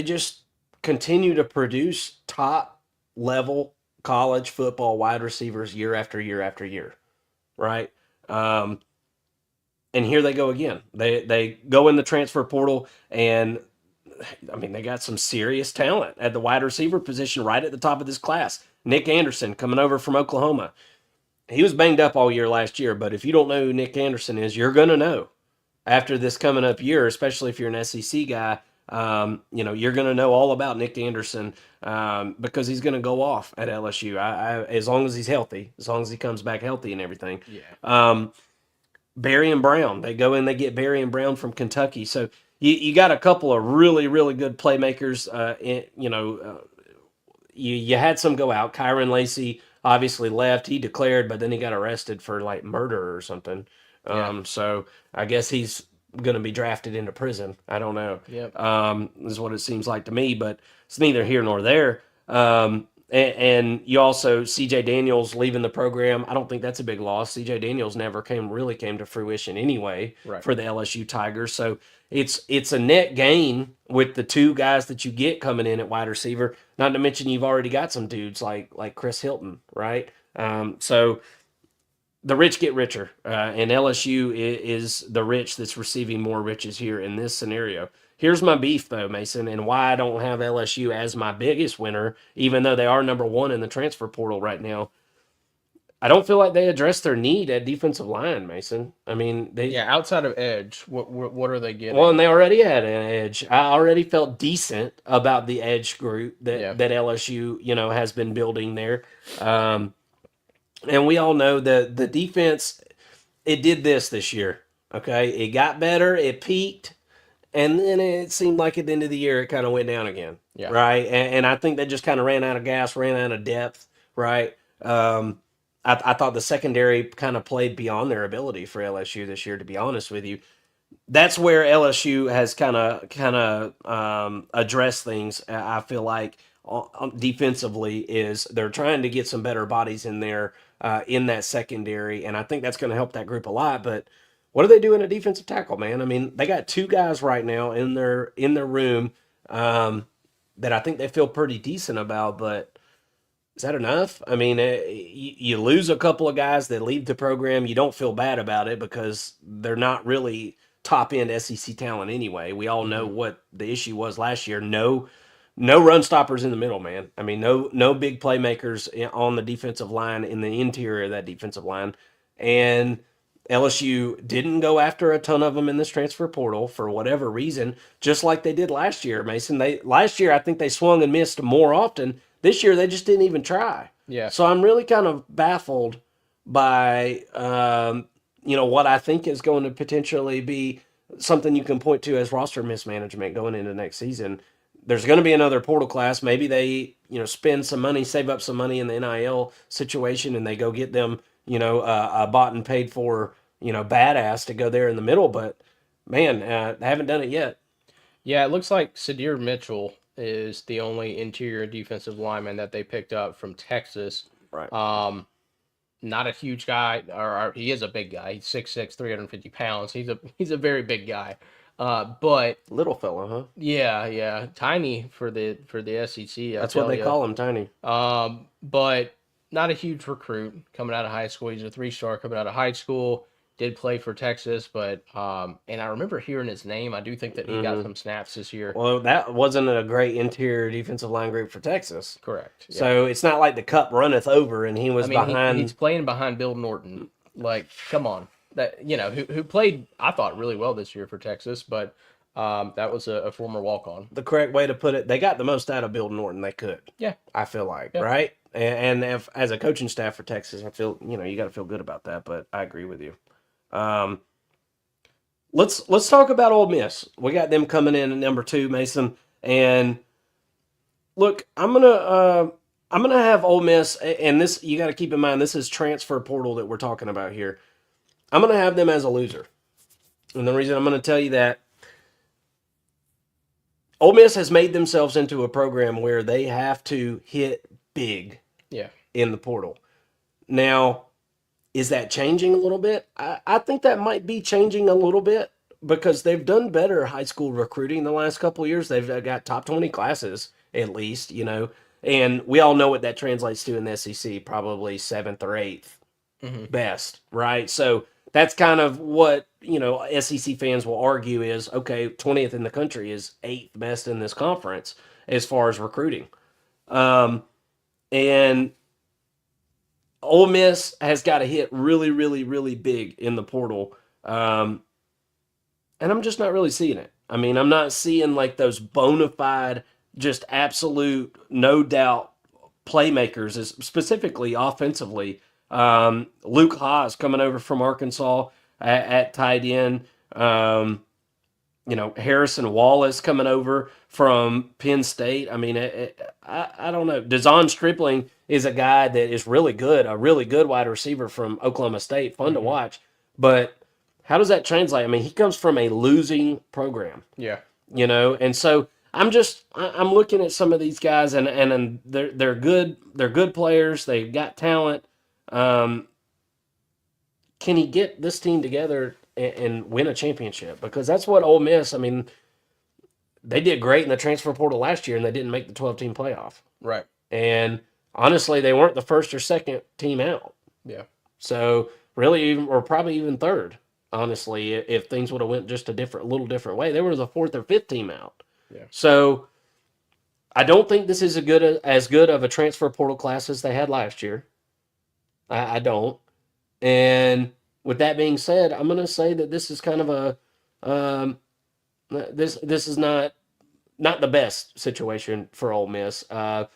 [SPEAKER 1] just continue to produce top level college football wide receivers year after year after year, right? And here they go again. They go in the transfer portal, and I mean, they got some serious talent at the wide receiver position right at the top of this class. Nick Anderson coming over from Oklahoma. He was banged up all year last year, but if you don't know who Nick Anderson is, you're going to know after this coming up year, especially if you're an SEC guy. You're going to know all about Nick Anderson because he's going to go off at LSU. As long as he's healthy, as long as he comes back healthy and everything.
[SPEAKER 2] Yeah.
[SPEAKER 1] Barry and Brown, they go in, they get Barry and Brown from Kentucky. So you got a couple of really, really good playmakers. You had some go out. Kyron Lacey obviously left. He declared, but then he got arrested for like murder or something.
[SPEAKER 2] Yeah.
[SPEAKER 1] So I guess he's going to be drafted into prison. I don't know.
[SPEAKER 2] Yep.
[SPEAKER 1] Is what it seems like to me, but it's neither here nor there. And you also CJ Daniels leaving the program. I don't think that's a big loss. CJ Daniels never really came to fruition anyway
[SPEAKER 2] Right.
[SPEAKER 1] for the LSU Tigers. So it's a net gain with the two guys that you get coming in at wide receiver. Not to mention you've already got some dudes like Chris Hilton, right? So the rich get richer, and LSU is the rich that's receiving more riches here in this scenario. Here's my beef, though, Mason, and why I don't have LSU as my biggest winner, even though they are number one in the transfer portal right now. I don't feel like they addressed their need at defensive line, Mason. I mean,
[SPEAKER 2] Outside of edge, what are they getting?
[SPEAKER 1] well, and they already had an edge. I already felt decent about the edge group that LSU has been building there. And we all know that the defense, it did this year. Okay, it got better, it peaked, and then it seemed like at the end of the year it kind of went down again.
[SPEAKER 2] Yeah.
[SPEAKER 1] Right, and I think they just kind of ran out of gas, ran out of depth. Right. I thought the secondary kind of played beyond their ability for LSU this year. To be honest with you, that's where LSU has kind of addressed things. I feel like defensively is they're trying to get some better bodies in there in that secondary, and I think that's going to help that group a lot. But what do they do in a defensive tackle, man? I mean, they got two guys right now in their room that I think they feel pretty decent about, but is that enough? I mean, you lose a couple of guys that leave the program. You don't feel bad about it because they're not really top end SEC talent anyway. We all know what the issue was last year. No run stoppers in the middle, man. I mean, no big playmakers on the defensive line in the interior of that defensive line. And LSU didn't go after a ton of them in this transfer portal for whatever reason, just like they did last year, Mason. Last year I think they swung and missed more often. This year they just didn't even try.
[SPEAKER 2] Yeah.
[SPEAKER 1] So I'm really kind of baffled by what I think is going to potentially be something you can point to as roster mismanagement going into next season. There's going to be another portal class. Maybe they spend some money, save up some money in the NIL situation, and they go get them a bought and paid for badass to go there in the middle. But man, they haven't done it yet.
[SPEAKER 2] Yeah, it looks like Sadir Mitchell is the only interior defensive lineman that they picked up from Texas.
[SPEAKER 1] Right.
[SPEAKER 2] Not a huge guy, or he is a big guy. He's 6'6", 350 pounds. He's a very big guy. But
[SPEAKER 1] little fella, huh?
[SPEAKER 2] Yeah, tiny for the SEC.
[SPEAKER 1] That's what they call him, tiny.
[SPEAKER 2] But not a huge recruit coming out of high school. He's a 3-star coming out of high school. did play for Texas, but and I remember hearing his name. I do think that he got
[SPEAKER 1] Hmm.
[SPEAKER 2] some snaps this year.
[SPEAKER 1] Well, that wasn't a great interior defensive line group for Texas.
[SPEAKER 2] Correct. Yeah.
[SPEAKER 1] So it's not like the cup runneth over and he
[SPEAKER 2] I
[SPEAKER 1] was
[SPEAKER 2] mean, he's
[SPEAKER 1] behind.
[SPEAKER 2] playing behind Bill Norton. Like, come on, that who played I thought really well this year for Texas, but that was a former walk on.
[SPEAKER 1] The correct way to put it, they got the most out of Bill Norton they could.
[SPEAKER 2] Yeah.
[SPEAKER 1] I feel like,
[SPEAKER 2] Yeah.
[SPEAKER 1] right? And if, as a coaching staff for Texas, I feel you got to feel good about that. But I agree with you. Um, let's talk about Ole Miss. We got them coming in at number 2, Mason. And look, I'm gonna have Ole Miss, and this you got to keep in mind. This is transfer portal that we're talking about here. I'm gonna have them as a loser, and the reason I'm gonna tell you that, Ole Miss has made themselves into a program where they have to hit big
[SPEAKER 2] Yeah.
[SPEAKER 1] in the portal. Now, is that changing a little bit? I think that might be changing a little bit because they've done better high school recruiting the last couple of years. They've got top 20 classes at least, and we all know what that translates to in the SEC, probably 7th or 8th best, right? So that's kind of what, SEC fans will argue is, okay, 20th in the country is 8th best in this conference as far as recruiting. And Ole Miss has got to hit really, really, really big in the portal. And I'm just not really seeing it. I mean, I'm not seeing like those bona fide, just absolute, no doubt playmakers, specifically offensively. Luke Haas coming over from Arkansas at tight end. Harrison Wallace coming over from Penn State. I mean, I don't know. Dazon Stripling is a guy that is really good, a really good wide receiver from Oklahoma State, fun to watch. But how does that translate? I mean, he comes from a losing program,
[SPEAKER 2] Yeah.
[SPEAKER 1] and so I'm looking at some of these guys, and they're good. They're good players. They've got talent. Can he get this team together and win a championship? Because that's what Ole Miss. I mean, they did great in the transfer portal last year, and they didn't make the 12-team playoff.
[SPEAKER 2] Right.
[SPEAKER 1] And honestly, they weren't the first or second team out.
[SPEAKER 2] Yeah.
[SPEAKER 1] So really, or probably even third. Honestly, if things would have went just a little different way, they were the 4th or 5th team out.
[SPEAKER 2] Yeah.
[SPEAKER 1] So I don't think this is as good of a transfer portal class as they had last year. I don't. And with that being said, I'm going to say that this is kind of this is not the best situation for Ole Miss.
[SPEAKER 2] Yeah.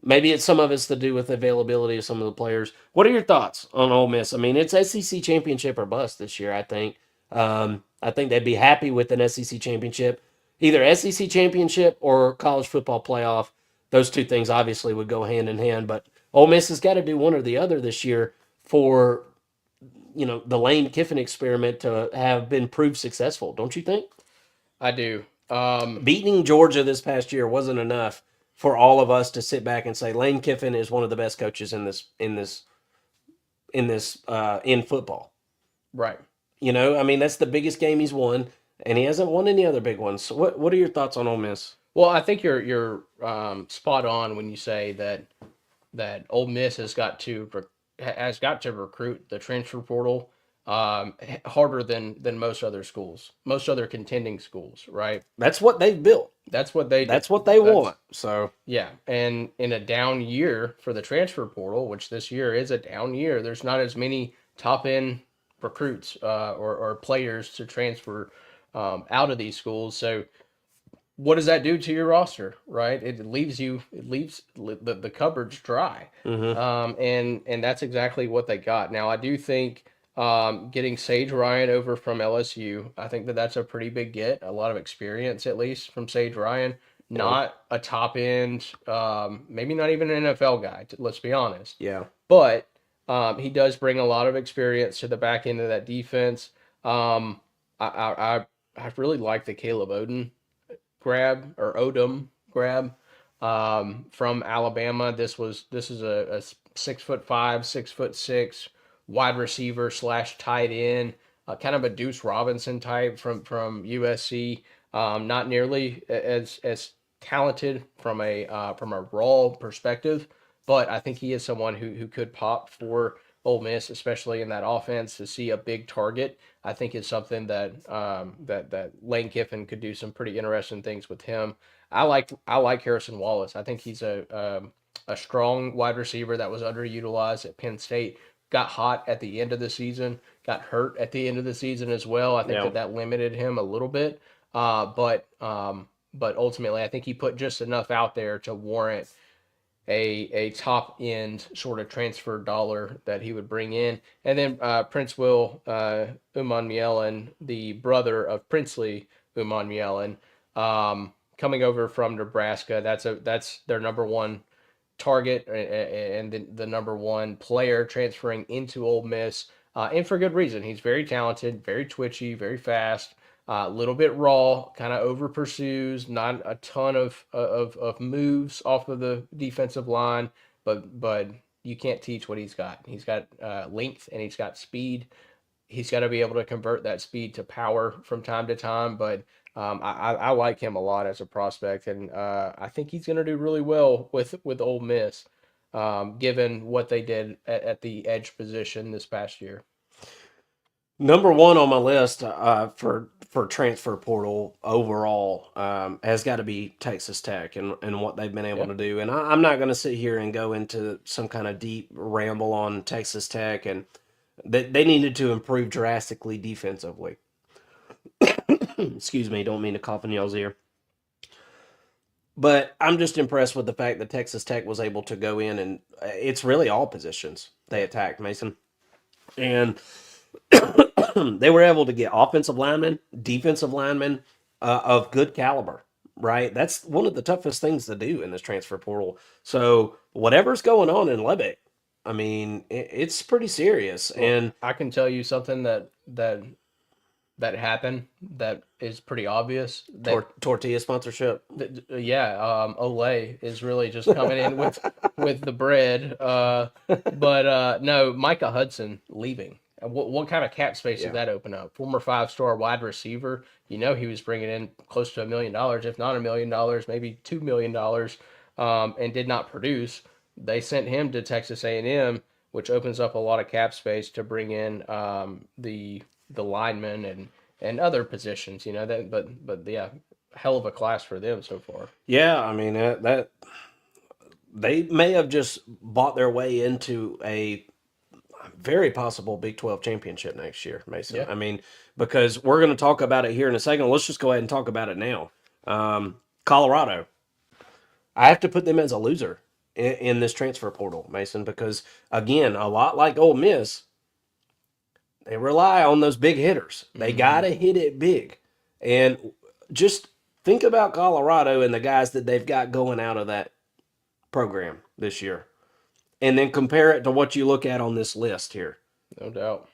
[SPEAKER 1] Maybe it's some of it's to do with the availability of some of the players. What are your thoughts on Ole Miss? I mean, it's SEC championship or bust this year. I think. I think they'd be happy with an SEC championship, either SEC championship or college football playoff. Those two things obviously would go hand in hand, but Ole Miss has got to do one or the other this year for the Lane Kiffin experiment to have been proved successful. Don't you think?
[SPEAKER 2] I do.
[SPEAKER 1] Beating Georgia this past year wasn't enough for all of us to sit back and say Lane Kiffin is one of the best coaches in football.
[SPEAKER 2] Right.
[SPEAKER 1] I mean, that's the biggest game he's won, and he hasn't won any other big ones. So what are your thoughts on Ole Miss?
[SPEAKER 2] Well, I think you're spot on when you say that Ole Miss has got to recruit the transfer portal harder than most other schools, most other contending schools, right?
[SPEAKER 1] That's what they've built.
[SPEAKER 2] That's what they do.
[SPEAKER 1] That's what they want. So
[SPEAKER 2] yeah, and in a down year for the transfer portal, which this year is a down year, there's not as many top end recruits or players to transfer out of these schools. So what does that do to your roster, right? It leaves the cupboards dry, and that's exactly what they got. Now, I do think getting Sage Ryan over from LSU, I think that's a pretty big get. A lot of experience, at least from Sage Ryan. Not a top end, maybe not even an NFL guy. Let's be honest.
[SPEAKER 1] yeah,
[SPEAKER 2] But he does bring a lot of experience to the back end of that defense. I really like the Caleb Odom grab from Alabama. This is a 6'5", 6'6" wide receiver / tight end, kind of a Deuce Robinson type from USC. Not nearly as talented from a raw perspective, but I think he is someone who could pop for Ole Miss, especially in that offense, to see a big target, I think is something that that Lane Kiffin could do some pretty interesting things with him. I like Harrison Wallace. I think he's a strong wide receiver that was underutilized at Penn State. Got hot at the end of the season, got hurt at the end of the season as well. I think
[SPEAKER 1] Yeah.
[SPEAKER 2] that limited him a little bit, but ultimately, I think he put just enough out there to warrant a top end sort of transfer dollar that he would bring in. And then Prince Will Umanmielen, the brother of Princely Umanmielen, coming over from Nebraska. That's their number one target and the number one player transferring into Ole Miss, and for good reason. He's very talented, very twitchy, very fast, a little bit raw, kind of over pursues, not a ton of moves off of the defensive line, but you can't teach what he's got. He's got length and he's got speed. He's got to be able to convert that speed to power from time to time. But I like him a lot as a prospect, and I think he's going to do really well with Ole Miss, given what they did at the edge position this past year.
[SPEAKER 1] Number one on my list for transfer portal overall has got to be Texas Tech and what they've been able
[SPEAKER 2] Yeah,
[SPEAKER 1] to do. And I'm not going to sit here and go into some kind of deep ramble on Texas Tech, and they needed to improve drastically defensively. Excuse me, don't mean to cough in y'all's ear. But I'm just impressed with the fact that Texas Tech was able to go in and it's really all positions they
[SPEAKER 2] yeah,
[SPEAKER 1] attacked, Mason. And they were able to get offensive linemen, defensive linemen of good caliber, right? That's one of the toughest things to do in this transfer portal. So whatever's going on in Lubbock, I mean, it's pretty serious.
[SPEAKER 2] well,
[SPEAKER 1] And
[SPEAKER 2] I can tell you something that happened that is pretty obvious.
[SPEAKER 1] tortilla sponsorship.
[SPEAKER 2] Yeah, Olay is really just coming in with the bread. But no, Micah Hudson leaving. What kind of cap space did
[SPEAKER 1] Yeah.
[SPEAKER 2] that open up? Former five-star wide receiver. You know he was bringing in close to $1 million, if not $1 million, maybe $2 million, and did not produce. They sent him to Texas A&M, which opens up a lot of cap space to bring in the linemen and other positions. You know that, but yeah, hell of a class for them so far.
[SPEAKER 1] Yeah, I mean that they may have just bought their way into a very possible Big 12 championship next year, Mason.
[SPEAKER 2] Yeah.
[SPEAKER 1] I mean, because we're going to talk about it here in a second. Let's just go ahead and talk about it now. Colorado, I have to put them as a loser in this transfer portal, Mason, because again, a lot like Ole Miss, they rely on those big hitters. They got
[SPEAKER 2] Hmm.
[SPEAKER 1] to hit it big. And just think about Colorado and the guys that they've got going out of that program this year. And then compare it to what you look at on this list here
[SPEAKER 2] No doubt.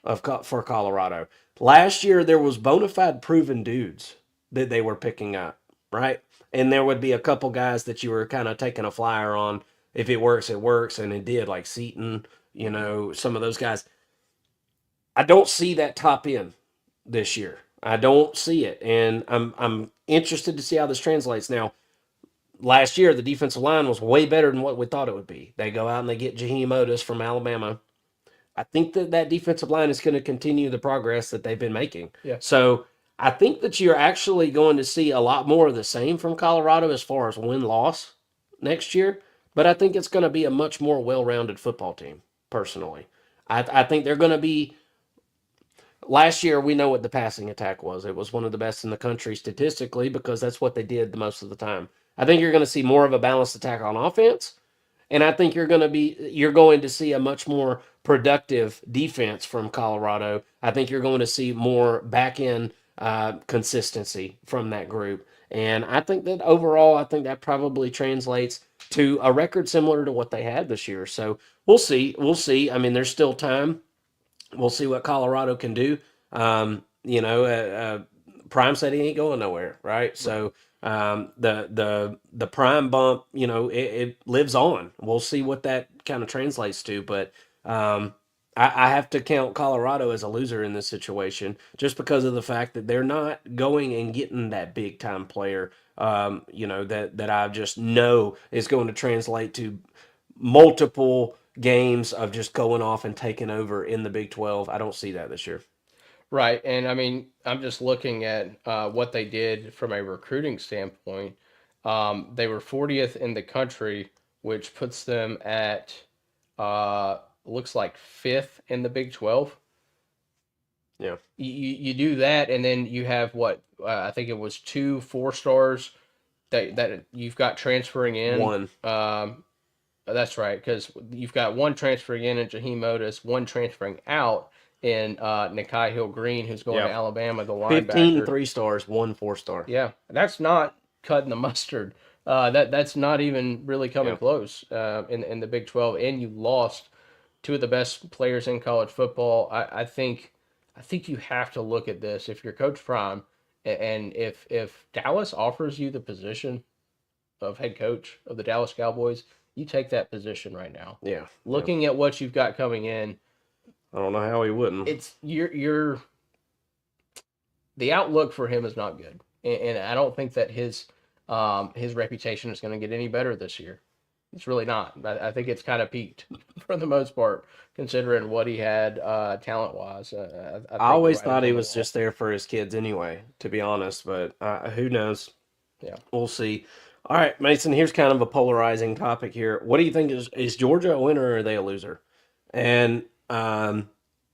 [SPEAKER 1] for Colorado. Last year there was bona fide proven dudes that they were picking up, right? And there would be a couple guys that you were kind of taking a flyer on. If it works, it works, and it did, like Seaton, some of those guys. I don't see that top end this year. I don't see it, and I'm interested to see how this translates. Now, last year the defensive line was way better than what we thought it would be. They go out and they get Jaheim Otis from Alabama. I think that defensive line is going to continue the progress that they've been making.
[SPEAKER 2] Yeah.
[SPEAKER 1] So I think that you're actually going to see a lot more of the same from Colorado as far as win loss next year. But I think it's going to be a much more well rounded football team, personally. I think they're going to be. Last year, we know what the passing attack was. It was one of the best in the country statistically because that's what they did the most of the time. I think you're going to see more of a balanced attack on offense. And I think you're going to see a much more productive defense from Colorado. I think you're going to see more back end consistency from that group. And I think that overall, I think that probably translates to a record similar to what they had this year. So we'll see. We'll see. I mean, there's still time. We'll see what Colorado can do. Prime said he ain't going nowhere, right? So the prime bump, it lives on. We'll see what that kind of translates to, but I have to count Colorado as a loser in this situation just because of the fact that they're not going and getting that big time player. That I just know is going to translate to multiple games of just going off and taking over in the Big 12. I don't see that this year.
[SPEAKER 2] Right. And I mean, I'm just looking at what they did from a recruiting standpoint. They were 40th in the country, which puts them at looks like fifth in the Big 12.
[SPEAKER 1] Yeah.
[SPEAKER 2] You do that, and then you have what I think it was two 4 stars that you've got transferring in.
[SPEAKER 1] One.
[SPEAKER 2] That's right, because you've got one transferring in Jaheim Otis, one transferring out in Nikai Hill Green, who's going to
[SPEAKER 1] Yeah.
[SPEAKER 2] Alabama, the
[SPEAKER 1] 15
[SPEAKER 2] linebacker.
[SPEAKER 1] 3-stars, one 4-star.
[SPEAKER 2] Yeah, that's not cutting the mustard. That's not even really coming
[SPEAKER 1] Yeah.
[SPEAKER 2] close in the Big 12, and you lost two of the best players in college football. I think you have to look at this if you're Coach Prime, and if Dallas offers you the position of head coach of the Dallas Cowboys, you take that position right now.
[SPEAKER 1] Yeah.
[SPEAKER 2] Looking at what you've got coming in,
[SPEAKER 1] I don't know how he wouldn't.
[SPEAKER 2] it's you're the outlook for him is not good, and I don't think that his reputation is going to get any better this year. It's really not. I think it's kind of peaked for the most part, considering what he had talent wise.
[SPEAKER 1] I always thought he was just there for his kids anyway, to be honest, but who knows?
[SPEAKER 2] Yeah.
[SPEAKER 1] We'll see. All right, Mason, here's kind of a polarizing topic here. What do you think is Georgia a winner or are they a loser? And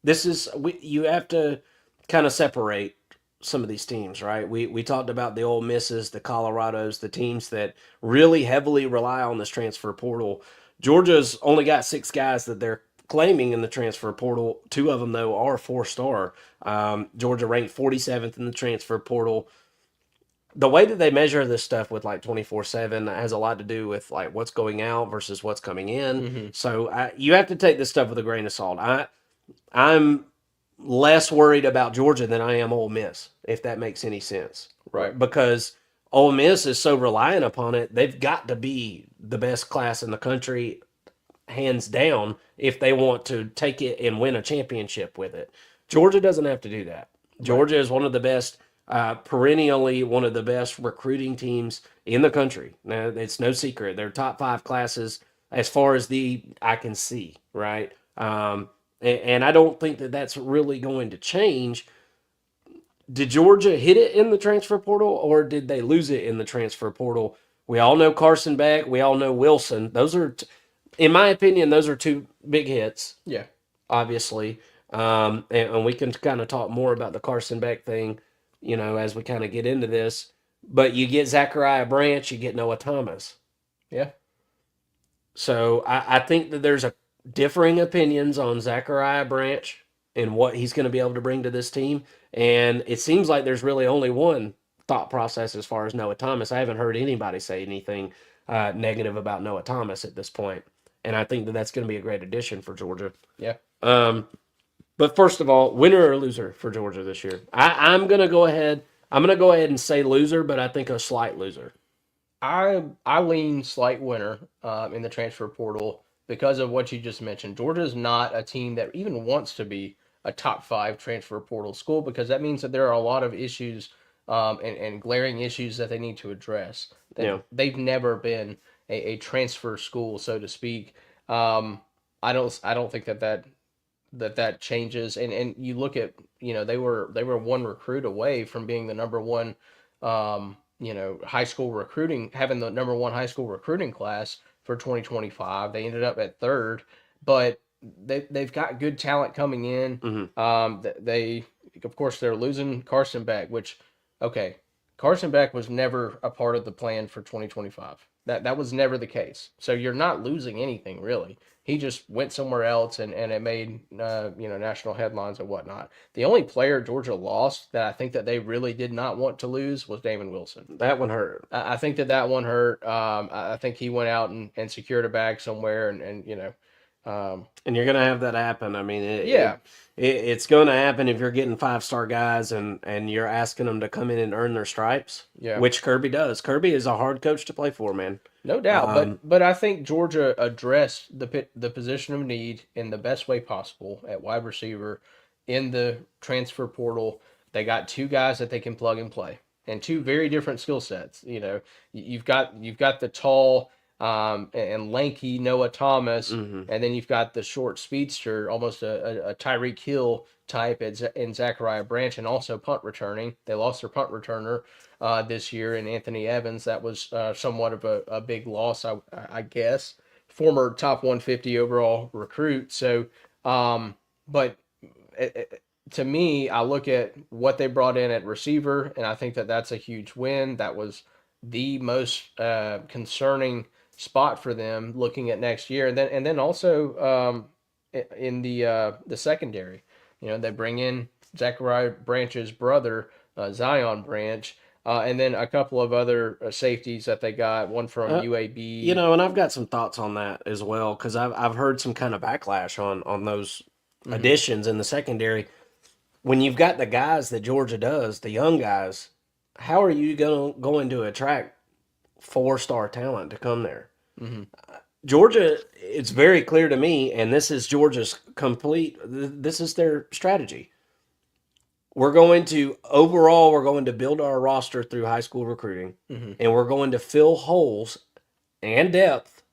[SPEAKER 1] this is you have to kind of separate some of these teams, right? We talked about the Ole Misses, the Colorados, the teams that really heavily rely on this transfer portal. Georgia's only got 6 guys that they're claiming in the transfer portal. 2 of them, though, are 4-star. Georgia ranked 47th in the transfer portal. The way that they measure this stuff with like 24/7 has a lot to do with like what's going out versus what's coming in.
[SPEAKER 2] Mm-hmm.
[SPEAKER 1] So you have to take this stuff with a grain of salt. I'm less worried about Georgia than I am Ole Miss, if that makes any sense.
[SPEAKER 2] Right.
[SPEAKER 1] Because Ole Miss is so reliant upon it, they've got to be the best class in the country, hands down, if they want to take it and win a championship with it. Georgia doesn't have to do that. Georgia is one of the best, perennially one of the best recruiting teams in the country. Now, it's no secret. They're top 5 classes as far as I can see, right? And I don't think that that's really going to change. Did Georgia hit it in the transfer portal or did they lose it in the transfer portal? We all know Carson Beck. We all know Wilson. Those are, in my opinion, those are 2 big hits.
[SPEAKER 2] Yeah.
[SPEAKER 1] Obviously. And we can kind of talk more about the Carson Beck thing, as we kind of get into this. But you get Zachariah Branch, you get Noah Thomas.
[SPEAKER 2] Yeah.
[SPEAKER 1] So I think that there's a differing opinions on Zachariah Branch and what he's going to be able to bring to this team. And it seems like there's really only one thought process as far as Noah Thomas. I haven't heard anybody say anything negative about Noah Thomas at this point. And I think that that's going to be a great addition for Georgia.
[SPEAKER 2] Yeah.
[SPEAKER 1] But first of all, winner or loser for Georgia this year? I'm going to go ahead. I'm going to go ahead and say loser, but I think a slight loser.
[SPEAKER 2] I lean slight winner in the transfer portal because of what you just mentioned. Georgia's not a team that even wants to be a top 5 transfer portal school because that means that there are a lot of issues and glaring issues that they need to address. They've never been a transfer school, so to speak. I don't think that changes. And you look at they were one recruit away from being the number one. High school recruiting, having the number 1 high school recruiting class for 2025. They ended up at 3rd, but they've got good talent coming in.
[SPEAKER 1] Mm-hmm.
[SPEAKER 2] They, of course, they're losing Carson Beck, which, okay, Carson Beck was never a part of the plan for 2025. That was never the case. So you're not losing anything really. He just went somewhere else and it made national headlines and whatnot. The only player Georgia lost that I think that they really did not want to lose was Damon Wilson.
[SPEAKER 1] That one hurt.
[SPEAKER 2] I think that one hurt. I think he went out and secured a bag somewhere and
[SPEAKER 1] and you're going to have that happen. I mean, it's going to happen if you're getting 5-star guys and you're asking them to come in and earn their stripes, which Kirby does. Kirby is a hard coach to play for, man.
[SPEAKER 2] No doubt, but I think Georgia addressed the position of need in the best way possible at wide receiver in the transfer portal. They got 2 guys that they can plug and play, and 2 very different skill sets. You've got the tall and lanky Noah Thomas,
[SPEAKER 1] Mm-hmm.
[SPEAKER 2] and then you've got the short speedster, almost a Tyreek Hill type in Zachariah Branch, and also punt returning. They lost their punt returner this year in Anthony Evans. That was somewhat of a big loss, I guess. Former top 150 overall recruit. So, but to me, I look at what they brought in at receiver, and I think that that's a huge win. That was the most concerning spot for them looking at next year, and then also in the secondary, they bring in Zachariah Branch's brother, Zion Branch, and then a couple of other safeties that they got. One from UAB.
[SPEAKER 1] And I've got some thoughts on that as well because I've heard some kind of backlash on those additions in the secondary. When you've got the guys that Georgia does, the young guys, how are you going to attract 4-star talent to come there?
[SPEAKER 2] Mm-hmm.
[SPEAKER 1] Georgia, it's very clear to me, and this is Georgia's this is their strategy. We're going to build our roster through high school recruiting,
[SPEAKER 2] Mm-hmm.
[SPEAKER 1] and we're going to fill holes and depth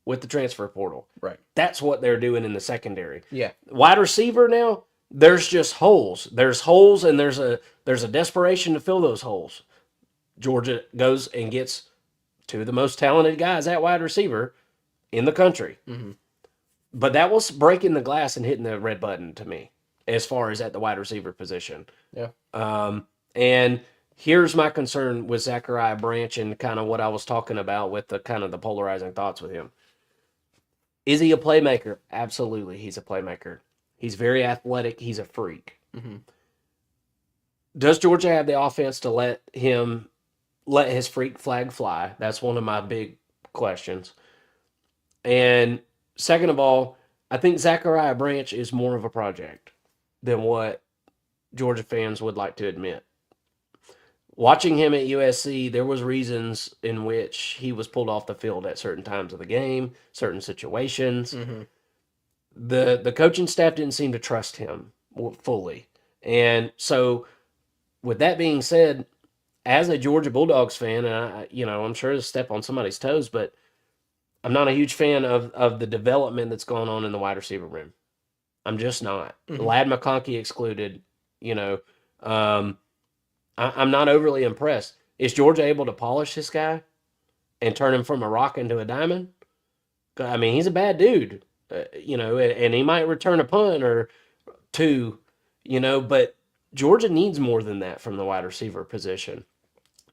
[SPEAKER 1] with the transfer portal.
[SPEAKER 2] Right.
[SPEAKER 1] That's what they're doing in the secondary.
[SPEAKER 2] Yeah.
[SPEAKER 1] Wide receiver now, there's just holes. There's holes, and there's a desperation to fill those holes. Georgia goes and gets two of the most talented guys at wide receiver in the country.
[SPEAKER 2] Mm-hmm.
[SPEAKER 1] But that was breaking the glass and hitting the red button to me, as far as at the wide receiver position.
[SPEAKER 2] Yeah.
[SPEAKER 1] And here's my concern with Zachariah Branch and kind of what I was talking about with the kind of the polarizing thoughts with him. Is he a playmaker? Absolutely, he's a playmaker. He's very athletic. He's a freak.
[SPEAKER 2] Mm-hmm.
[SPEAKER 1] Does Georgia have the offense to let his freak flag fly? That's one of my big questions. And second of all, I think Zachariah Branch is more of a project than what Georgia fans would like to admit. Watching him at USC, there was reasons in which he was pulled off the field at certain times of the game, certain situations.
[SPEAKER 2] Mm-hmm.
[SPEAKER 1] The coaching staff didn't seem to trust him fully. And so, with that being said, as a Georgia Bulldogs fan, and I'm sure to step on somebody's toes, but I'm not a huge fan of the development that's going on in the wide receiver room. I'm just not.
[SPEAKER 2] Mm-hmm.
[SPEAKER 1] Lad McConkey excluded, I'm not overly impressed. Is Georgia able to polish this guy and turn him from a rock into a diamond? I mean, he's a bad dude, and he might return a punt or two, but Georgia needs more than that from the wide receiver position.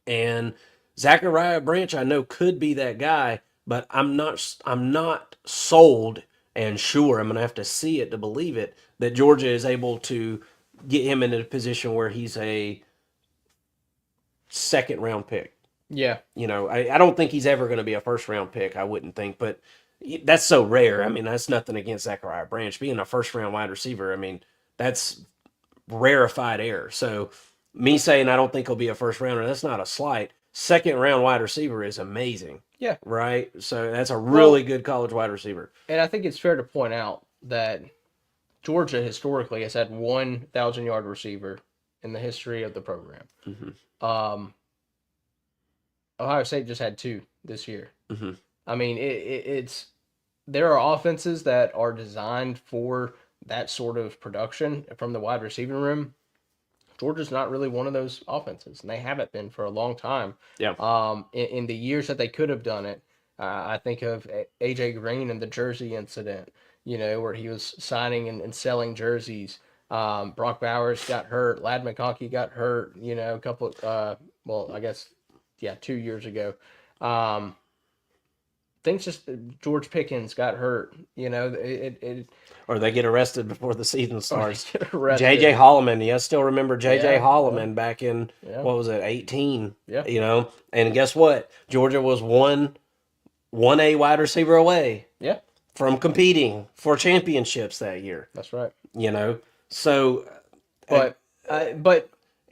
[SPEAKER 1] And Zachariah Branch, I know, could be that guy, but I'm not sold and sure. I'm going to have to see it to believe it that Georgia is able to get him in a position where he's a second round pick.
[SPEAKER 2] Yeah.
[SPEAKER 1] I don't think he's ever going to be a first round pick. I wouldn't think, but that's so rare. I mean, that's nothing against Zachariah Branch being a first round wide receiver. I mean, that's rarefied air. So me saying I don't think he'll be a first rounder, that's not a slight. Second round wide receiver is amazing.
[SPEAKER 2] Yeah.
[SPEAKER 1] Right? So that's a really good college wide receiver.
[SPEAKER 2] And I think it's fair to point out that Georgia historically has had 1,000-yard receiver in the history of the program.
[SPEAKER 1] Mm-hmm.
[SPEAKER 2] Ohio State just had 2 this year.
[SPEAKER 1] Mm-hmm.
[SPEAKER 2] I mean, it's there are offenses that are designed for that sort of production from the wide receiving room. Georgia's not really one of those offenses, and they haven't been for a long time.
[SPEAKER 1] Yeah.
[SPEAKER 2] In the years that they could have done it, I think of AJ Green and the jersey incident, where he was signing and selling jerseys. Brock Bowers got hurt. Lad McConkey got hurt, a couple, 2 years ago. Things just, George Pickens got hurt,
[SPEAKER 1] or they get arrested before the season starts.
[SPEAKER 2] J.J.
[SPEAKER 1] Holloman, you still remember J.J.
[SPEAKER 2] Yeah,
[SPEAKER 1] Holloman back in, what was it, 18?
[SPEAKER 2] Yeah.
[SPEAKER 1] And guess what? Georgia was 1A wide receiver away from competing for championships that year.
[SPEAKER 2] That's right.
[SPEAKER 1] So.
[SPEAKER 2] But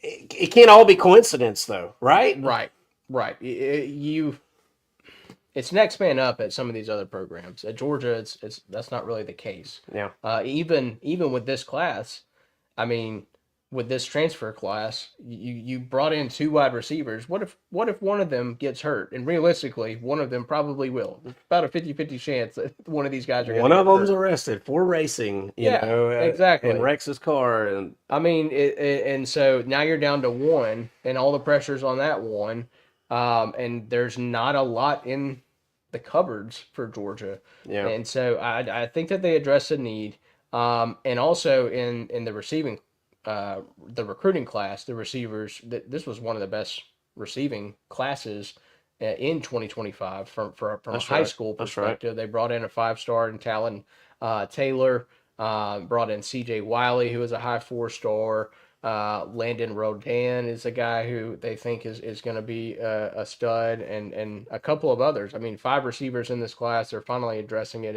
[SPEAKER 1] it can't all be coincidence, though, right?
[SPEAKER 2] Right. It's next man up at some of these other programs. At Georgia, that's not really the case.
[SPEAKER 1] Yeah.
[SPEAKER 2] Even with this class, I mean, with this transfer class, you brought in two wide receivers. What if one of them gets hurt? And realistically, one of them probably will. There's about a 50-50 chance that one of these guys are going
[SPEAKER 1] One
[SPEAKER 2] to
[SPEAKER 1] of
[SPEAKER 2] get
[SPEAKER 1] them's
[SPEAKER 2] hurt.
[SPEAKER 1] arrested for racing,
[SPEAKER 2] Yeah,
[SPEAKER 1] and
[SPEAKER 2] exactly.
[SPEAKER 1] wrecks his car, and
[SPEAKER 2] I mean, and so now you're down to one, and all the pressure's on that one, and there's not a lot in the cupboards for Georgia,
[SPEAKER 1] yeah,
[SPEAKER 2] and so I think that they address the need, and also in the receiving, the recruiting class, the receivers. This was one of the best receiving classes in 2025 from a
[SPEAKER 1] that's
[SPEAKER 2] high
[SPEAKER 1] right,
[SPEAKER 2] school
[SPEAKER 1] that's right.
[SPEAKER 2] perspective. They brought in a 5-star in Talon Taylor. Brought in C.J. Wiley, who is a high 4-star. Landon Rodan is a guy who they think is going to be a stud, and a couple of others. I mean, 5 receivers in this class. They're finally addressing it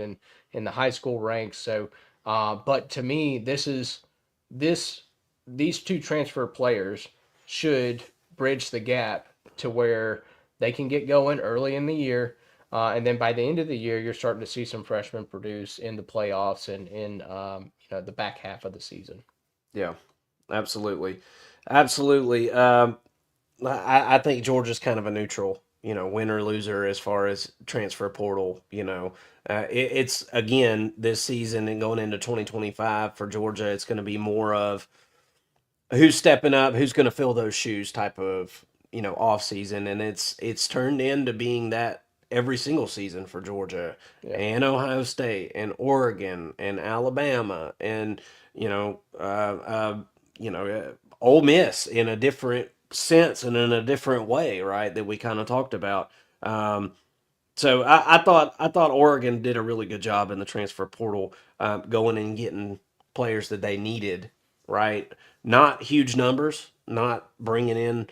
[SPEAKER 2] in the high school ranks. So, but to me, this these two transfer players should bridge the gap to where they can get going early in the year. And then by the end of the year, you're starting to see some freshmen produce in the playoffs and in the back half of the season.
[SPEAKER 1] Yeah, absolutely, absolutely. I think Georgia's kind of a neutral, winner loser as far as transfer portal. It's again this season and going into 2025 for Georgia. It's going to be more of who's stepping up, who's going to fill those shoes type of off season, and it's turned into being that every single season for Georgia
[SPEAKER 2] Yeah,
[SPEAKER 1] and Ohio State and Oregon and Alabama and you know uh, uh, Ole Miss in a different sense and in a different way, right? That we kind of talked about. So I thought Oregon did a really good job in the transfer portal, going and getting players that they needed, right? Not huge numbers, not bringing in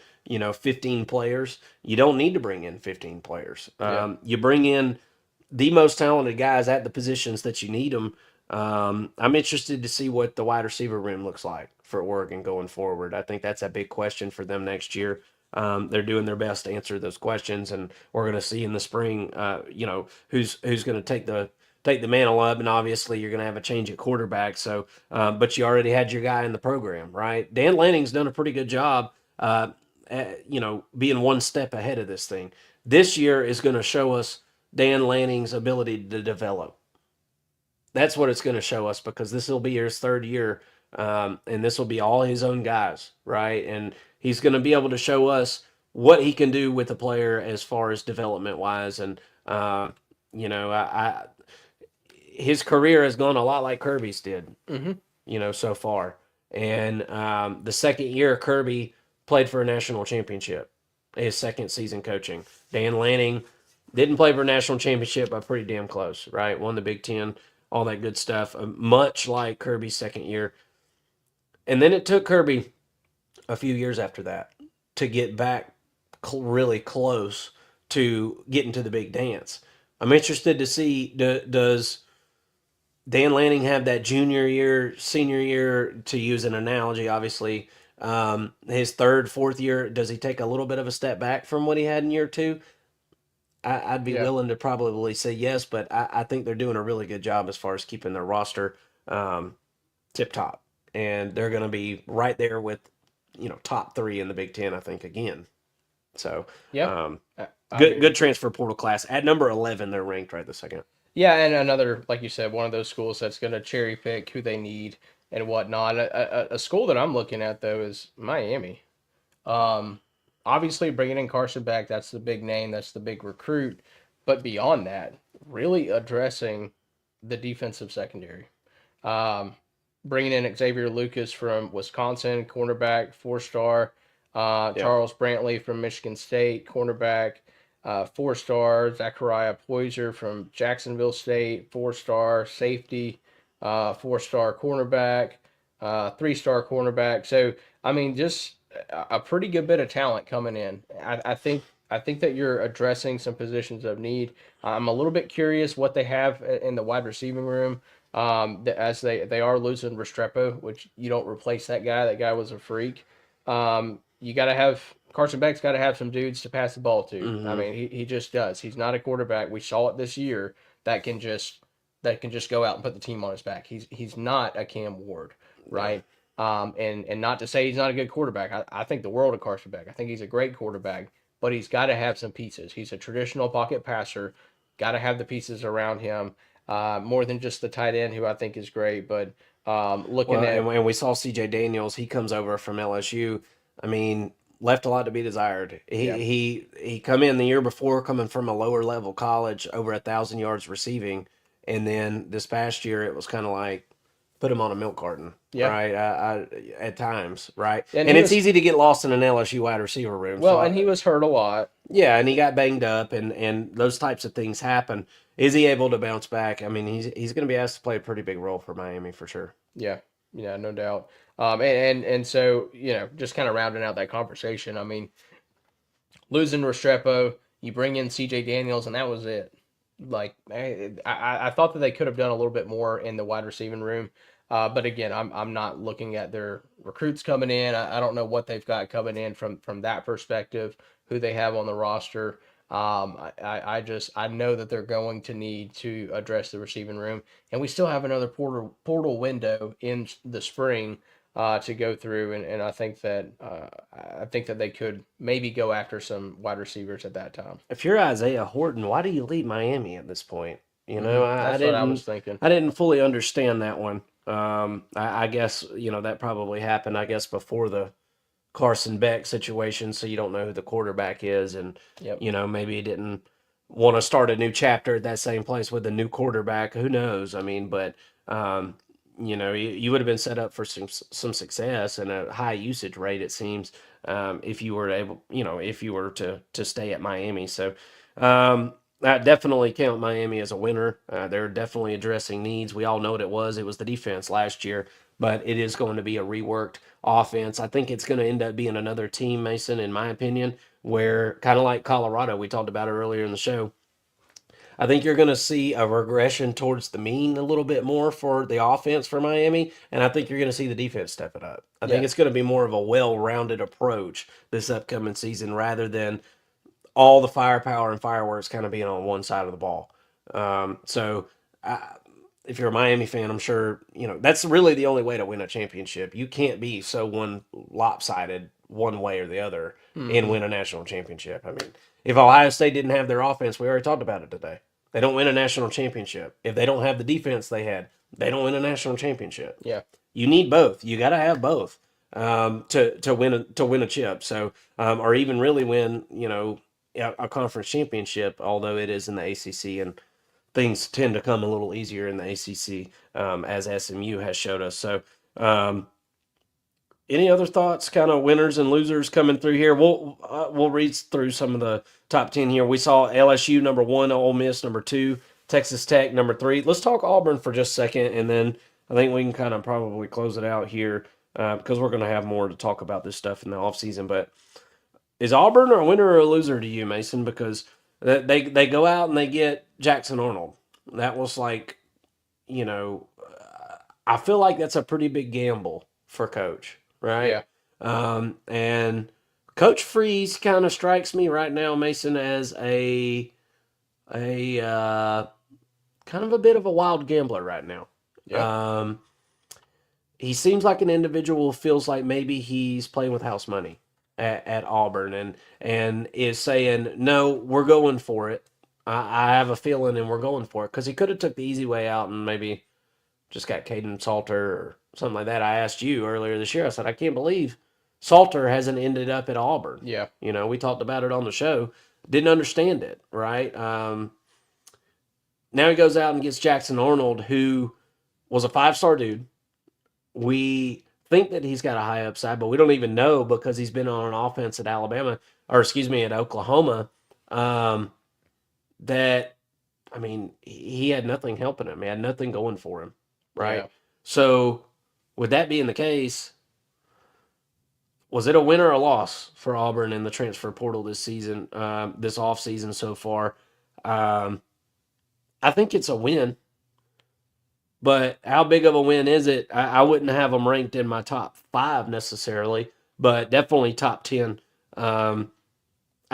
[SPEAKER 1] 15 players. You don't need to bring in 15 players.
[SPEAKER 2] yeah,
[SPEAKER 1] You bring in the most talented guys at the positions that you need them. I'm interested to see what the wide receiver room looks like for Oregon going forward. I think that's a big question for them next year. They're doing their best to answer those questions, and we're going to see in the spring, who's going to take the mantle up, and obviously you're going to have a change at quarterback. So, but you already had your guy in the program, right? Dan Lanning's done a pretty good job, being one step ahead of this thing. This year is going to show us Dan Lanning's ability to develop. That's what it's going to show us because this will be his third year, and this will be all his own guys, right? And he's going to be able to show us what he can do with a player as far as development wise. And I his career has gone a lot like Kirby's did,
[SPEAKER 2] hmm
[SPEAKER 1] so far. And the second year, Kirby played for a national championship, his second season coaching. Dan Lanning didn't play for a national championship, but pretty damn close, right? Won the Big Ten, all that good stuff, much like Kirby's second year. And then it took Kirby a few years after that to get back really close to getting to the big dance. I'm interested to see does Dan Lanning have that junior year, senior year, to use an analogy, obviously. His third, fourth year, does he take a little bit of a step back from what he had in year two? I'd be
[SPEAKER 2] yeah,
[SPEAKER 1] willing to probably say yes, but I think they're doing a really good job as far as keeping their roster tip top. And they're going to be right there with, top three in the Big Ten, I think, again. So,
[SPEAKER 2] yeah.
[SPEAKER 1] um,
[SPEAKER 2] I
[SPEAKER 1] good,
[SPEAKER 2] agree.
[SPEAKER 1] good transfer portal class. At number 11, they're ranked right this second.
[SPEAKER 2] Yeah, and another, like you said, one of those schools that's going to cherry pick who they need and whatnot. A school that I'm looking at though is Miami. Um, Obviously, bringing in Carson back, that's the big name, that's the big recruit. But beyond that, really addressing the defensive secondary. Um, Bringing in Xavier Lucas from Wisconsin, cornerback, 4-star.
[SPEAKER 1] Yeah.
[SPEAKER 2] Charles Brantley from Michigan State, cornerback, 4-star. Zachariah Poyser from Jacksonville State, 4-star safety, 4-star cornerback, 3-star cornerback. So I mean, just a pretty good bit of talent coming in. I think that you're addressing some positions of need. I'm a little bit curious what they have in the wide receiving room. As they are losing Restrepo, which you don't replace that guy. That guy was a freak. You got to have Carson Beck's got to have some dudes to pass the ball to. I
[SPEAKER 1] Mm-hmm.
[SPEAKER 2] mean, he just does. He's not a quarterback. We saw it this year that can just go out and put the team on his back. He's not a Cam Ward,
[SPEAKER 1] Yeah.
[SPEAKER 2] right? And not to say he's not a good quarterback. I think the world of Carson Beck. I think he's a great quarterback, but he's got to have some pieces. He's a traditional pocket passer. Got to have the pieces around him, more than just the tight end, who I think is great. But looking
[SPEAKER 1] Well,
[SPEAKER 2] at
[SPEAKER 1] and we saw C.J. Daniels. He comes over from LSU. I mean, left a lot to be desired.
[SPEAKER 2] yeah,
[SPEAKER 1] He come in the year before, coming from a lower level college, over 1,000 yards receiving, and then this past year it was kind of like put him on a milk carton,
[SPEAKER 2] yeah,
[SPEAKER 1] right? At times, right?
[SPEAKER 2] and
[SPEAKER 1] And
[SPEAKER 2] he
[SPEAKER 1] it's
[SPEAKER 2] was
[SPEAKER 1] easy to get lost in an LSU wide receiver room. So
[SPEAKER 2] and he was hurt a lot.
[SPEAKER 1] yeah, and he got banged up, and those types of things happen. Is he able to bounce back? I mean, he's going to be asked to play a pretty big role for Miami for sure.
[SPEAKER 2] Yeah, yeah, no doubt. And so just kind of rounding out that conversation. I mean, losing Restrepo, you bring in C.J. Daniels, and that was it. Like I thought that they could have done a little bit more in the wide receiving room, but again, I'm not looking at their recruits coming in. I don't know what they've got coming in from that perspective, who they have on the roster. I know that they're going to need to address the receiving room, and we still have another portal window in the spring to go through, and I think that they could maybe go after some wide receivers at that time.
[SPEAKER 1] If you're Isaiah Horton, why do you leave Miami at this point? You know,
[SPEAKER 2] That's what I was thinking.
[SPEAKER 1] I didn't fully understand that one. I guess that probably happened. I guess before the Carson Beck situation, so you don't know who the quarterback is, and
[SPEAKER 2] Yep.
[SPEAKER 1] maybe he didn't want to start a new chapter at that same place with a new quarterback. Who knows? I mean, but you would have been set up for some success and a high usage rate. It seems if you were able, if you were to stay at Miami. So I definitely count Miami as a winner. They're definitely addressing needs. We all know what it was. It was the defense last year, but it is going to be a reworked offense. I think it's going to end up being another team, Mason, in my opinion, where kind of like Colorado, we talked about it earlier in the show. I think you're going to see a regression towards the mean a little bit more for the offense for Miami, and I think you're going to see the defense step it up. I think
[SPEAKER 2] Yeah.
[SPEAKER 1] it's going to be more of a well-rounded approach this upcoming season rather than all the firepower and fireworks kind of being on one side of the ball. So if you're a Miami fan, I'm sure that's really the only way to win a championship. You can't be so one lopsided one way or the other and
[SPEAKER 2] hmm
[SPEAKER 1] win a national championship. I mean, if Ohio State didn't have their offense, we already talked about it today. They don't win a national championship. If they don't have the defense they had, they don't win a national championship.
[SPEAKER 2] Yeah.
[SPEAKER 1] You need both. You got to have both to win a chip. So or even really win a conference championship. Although it is in the ACC and things tend to come a little easier in the ACC as SMU has showed us. So any other thoughts? Kind of winners and losers coming through here. We'll read through some of the top 10 here. We saw LSU number 1, Ole Miss number 2, Texas Tech number 3. Let's talk Auburn for just a second, and then I think we can kind of probably close it out here because we're going to have more to talk about this stuff in the offseason. But is Auburn a winner or a loser to you, Mason? Because they go out and they get Jackson Arnold. That was like, I feel like that's a pretty big gamble for Coach, right?
[SPEAKER 2] Yeah.
[SPEAKER 1] And Coach Freeze kind of strikes me right now, Mason, as a kind of a bit of a wild gambler right now.
[SPEAKER 2] Yeah.
[SPEAKER 1] He seems like an individual who feels like maybe he's playing with house money at Auburn and is saying, no, we're going for it. I have a feeling and we're going for it because he could have took the easy way out and maybe just got Caden Salter or something like that. I asked you earlier this year. I said, I can't believe Salter hasn't ended up at Auburn.
[SPEAKER 2] Yeah.
[SPEAKER 1] We talked about it on the show. Didn't understand it, right? Now he goes out and gets Jackson Arnold, who was a 5-star dude. We think that he's got a high upside, but we don't even know because he's been on an offense at Alabama, or excuse me, at Oklahoma. That, I mean, he had nothing helping him. He had nothing going for him, right?
[SPEAKER 2] Yeah.
[SPEAKER 1] So, with that being the case, was it a win or a loss for Auburn in the transfer portal this season, this offseason so far? I think it's a win, but how big of a win is it? I wouldn't have them ranked in my top 5 necessarily, but definitely top 10. I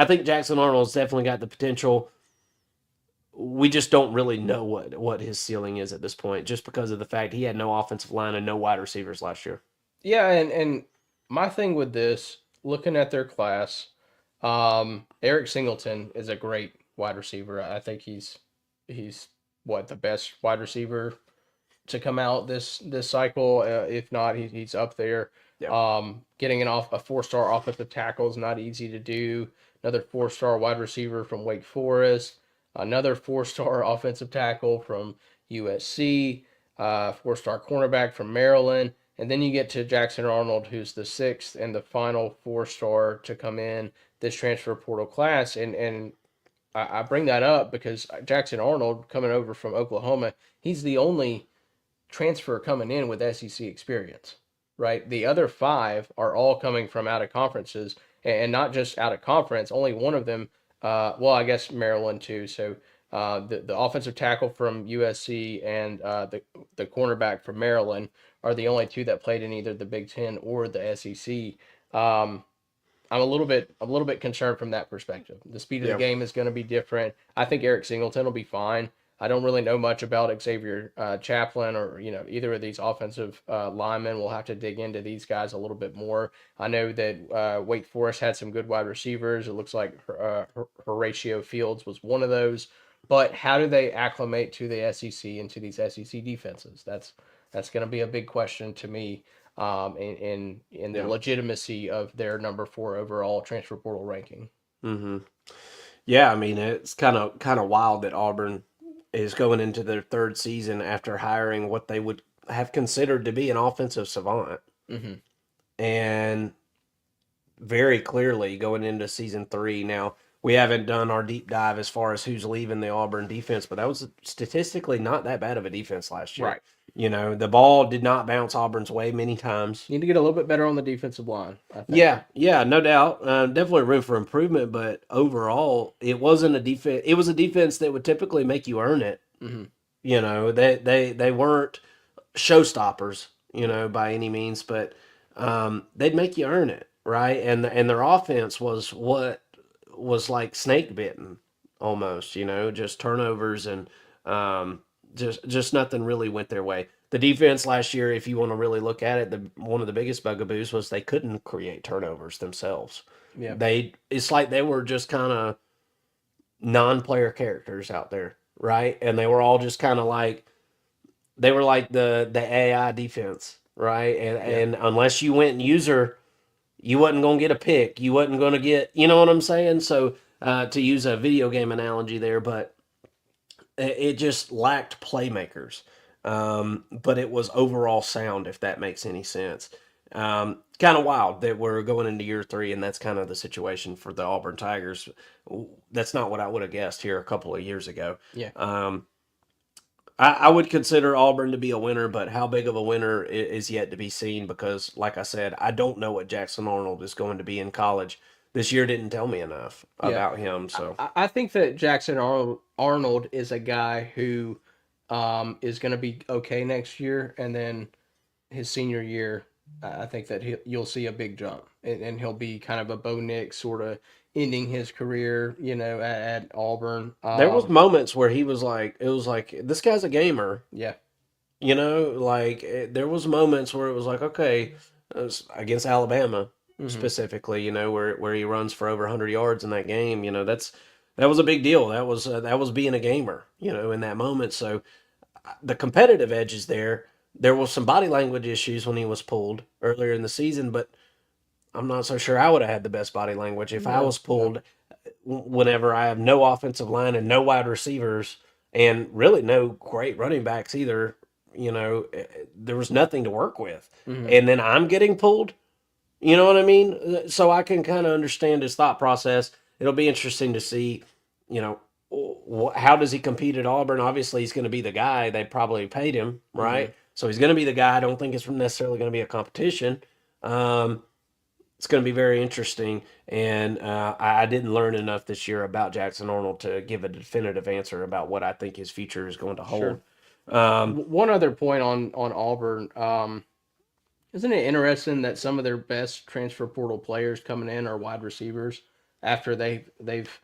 [SPEAKER 1] think Jackson Arnold's definitely got the potential. We just don't really know what his ceiling is at this point, just because of the fact he had no offensive line and no wide receivers last year.
[SPEAKER 2] Yeah, and my thing with this, looking at their class, Eric Singleton is a great wide receiver. I think he's what the best wide receiver to come out this cycle. If not, he's up there.
[SPEAKER 1] Yeah.
[SPEAKER 2] Getting a 4-star offensive tackle is not easy to do. Another 4-star wide receiver from Wake Forest. Another 4-star offensive tackle from USC. 4-star cornerback from Maryland. And then you get to Jackson Arnold, who's the sixth and the final 4-star to come in this transfer portal class. And I bring that up because Jackson Arnold, coming over from Oklahoma, he's the only transfer coming in with SEC experience, right? The other five are all coming from out of conferences, and not just out of conference. Only one of them, well, I guess Maryland too. So the offensive tackle from USC and the cornerback from Maryland are the only two that played in either the Big Ten or the SEC. I'm a little bit concerned from that perspective. The speed of the
[SPEAKER 1] Yeah.
[SPEAKER 2] game is going to be different. I think Eric Singleton will be fine. I don't really know much about Xavier Chaplin or either of these offensive linemen. We'll have to dig into these guys a little bit more. I know that Wake Forest had some good wide receivers. It looks like Horatio Fields was one of those. But how do they acclimate to the SEC and to these SEC defenses? That's going to be a big question to me, in the
[SPEAKER 1] Yeah.
[SPEAKER 2] legitimacy of their number 4 overall transfer portal ranking.
[SPEAKER 1] Mm-hmm. Yeah, I mean it's kind of wild that Auburn is going into their third season after hiring what they would have considered to be an offensive savant,
[SPEAKER 2] Mm-hmm.
[SPEAKER 1] and very clearly going into season three. Now we haven't done our deep dive as far as who's leaving the Auburn defense, but that was statistically not that bad of a defense last year.
[SPEAKER 2] Right.
[SPEAKER 1] The ball did not bounce Auburn's way many times.
[SPEAKER 2] Need to get a little bit better on the defensive line, I think.
[SPEAKER 1] Yeah, yeah, no doubt. Definitely room for improvement, but overall, it wasn't a defense. It was a defense that would typically make you earn it.
[SPEAKER 2] Mm-hmm.
[SPEAKER 1] They weren't showstoppers, by any means, but they'd make you earn it, right? And their offense was what was like snake bitten almost, just turnovers and just nothing really went their way. The defense last year, if you want to really look at it, one of the biggest bugaboos was they couldn't create turnovers themselves.
[SPEAKER 2] Yeah.
[SPEAKER 1] It's like they were just kind of non-player characters out there, right? And they were all just kind of like they were like the AI defense, right? And unless you went and user, you wasn't gonna get a pick. You wasn't gonna get, you know what I'm saying? So to use a video game analogy there, but it just lacked playmakers. But it was overall sound, if that makes any sense. Kind of wild that we're going into year three, and that's kind of the situation for the Auburn Tigers. That's not what I would have guessed here a couple of years ago.
[SPEAKER 2] Yeah.
[SPEAKER 1] I would consider Auburn to be a winner, but how big of a winner is yet to be seen because, like I said, I don't know what Jackson Arnold is going to be in college. This year didn't tell me enough about him. So
[SPEAKER 2] I think that Jackson Arnold is a guy who is going to be okay next year, and then his senior year, I think that you'll see a big jump, and he'll be kind of a Bo Nix sort of ending his career, at Auburn.
[SPEAKER 1] there was moments where it was like this guy's a gamer.
[SPEAKER 2] Yeah.
[SPEAKER 1] There was moments where it was like, okay, against Alabama
[SPEAKER 2] Mm-hmm.
[SPEAKER 1] specifically, where he runs for over 100 yards in that game. That was a big deal. That was being a gamer, in that moment. So the competitive edge is there. There was some body language issues when he was pulled earlier in the season, but I'm not so sure I would have had the best body language if I
[SPEAKER 2] No,
[SPEAKER 1] was pulled whenever I have no offensive line and no wide receivers and really no great running backs either. There was nothing to work with.
[SPEAKER 2] Mm-hmm.
[SPEAKER 1] And then I'm getting pulled. You know what I mean? So I can kind of understand his thought process. It'll be interesting to see, how does he compete at Auburn? Obviously, he's going to be the guy. They probably paid him, right? So he's going to be the guy. I don't think it's necessarily going to be a competition. It's going to be very interesting. And I didn't learn enough this year about Jackson Arnold to give a definitive answer about what I think his future is going to hold.
[SPEAKER 2] Sure. One other point on Auburn. Isn't it interesting that some of their best transfer portal players coming in are wide receivers after they've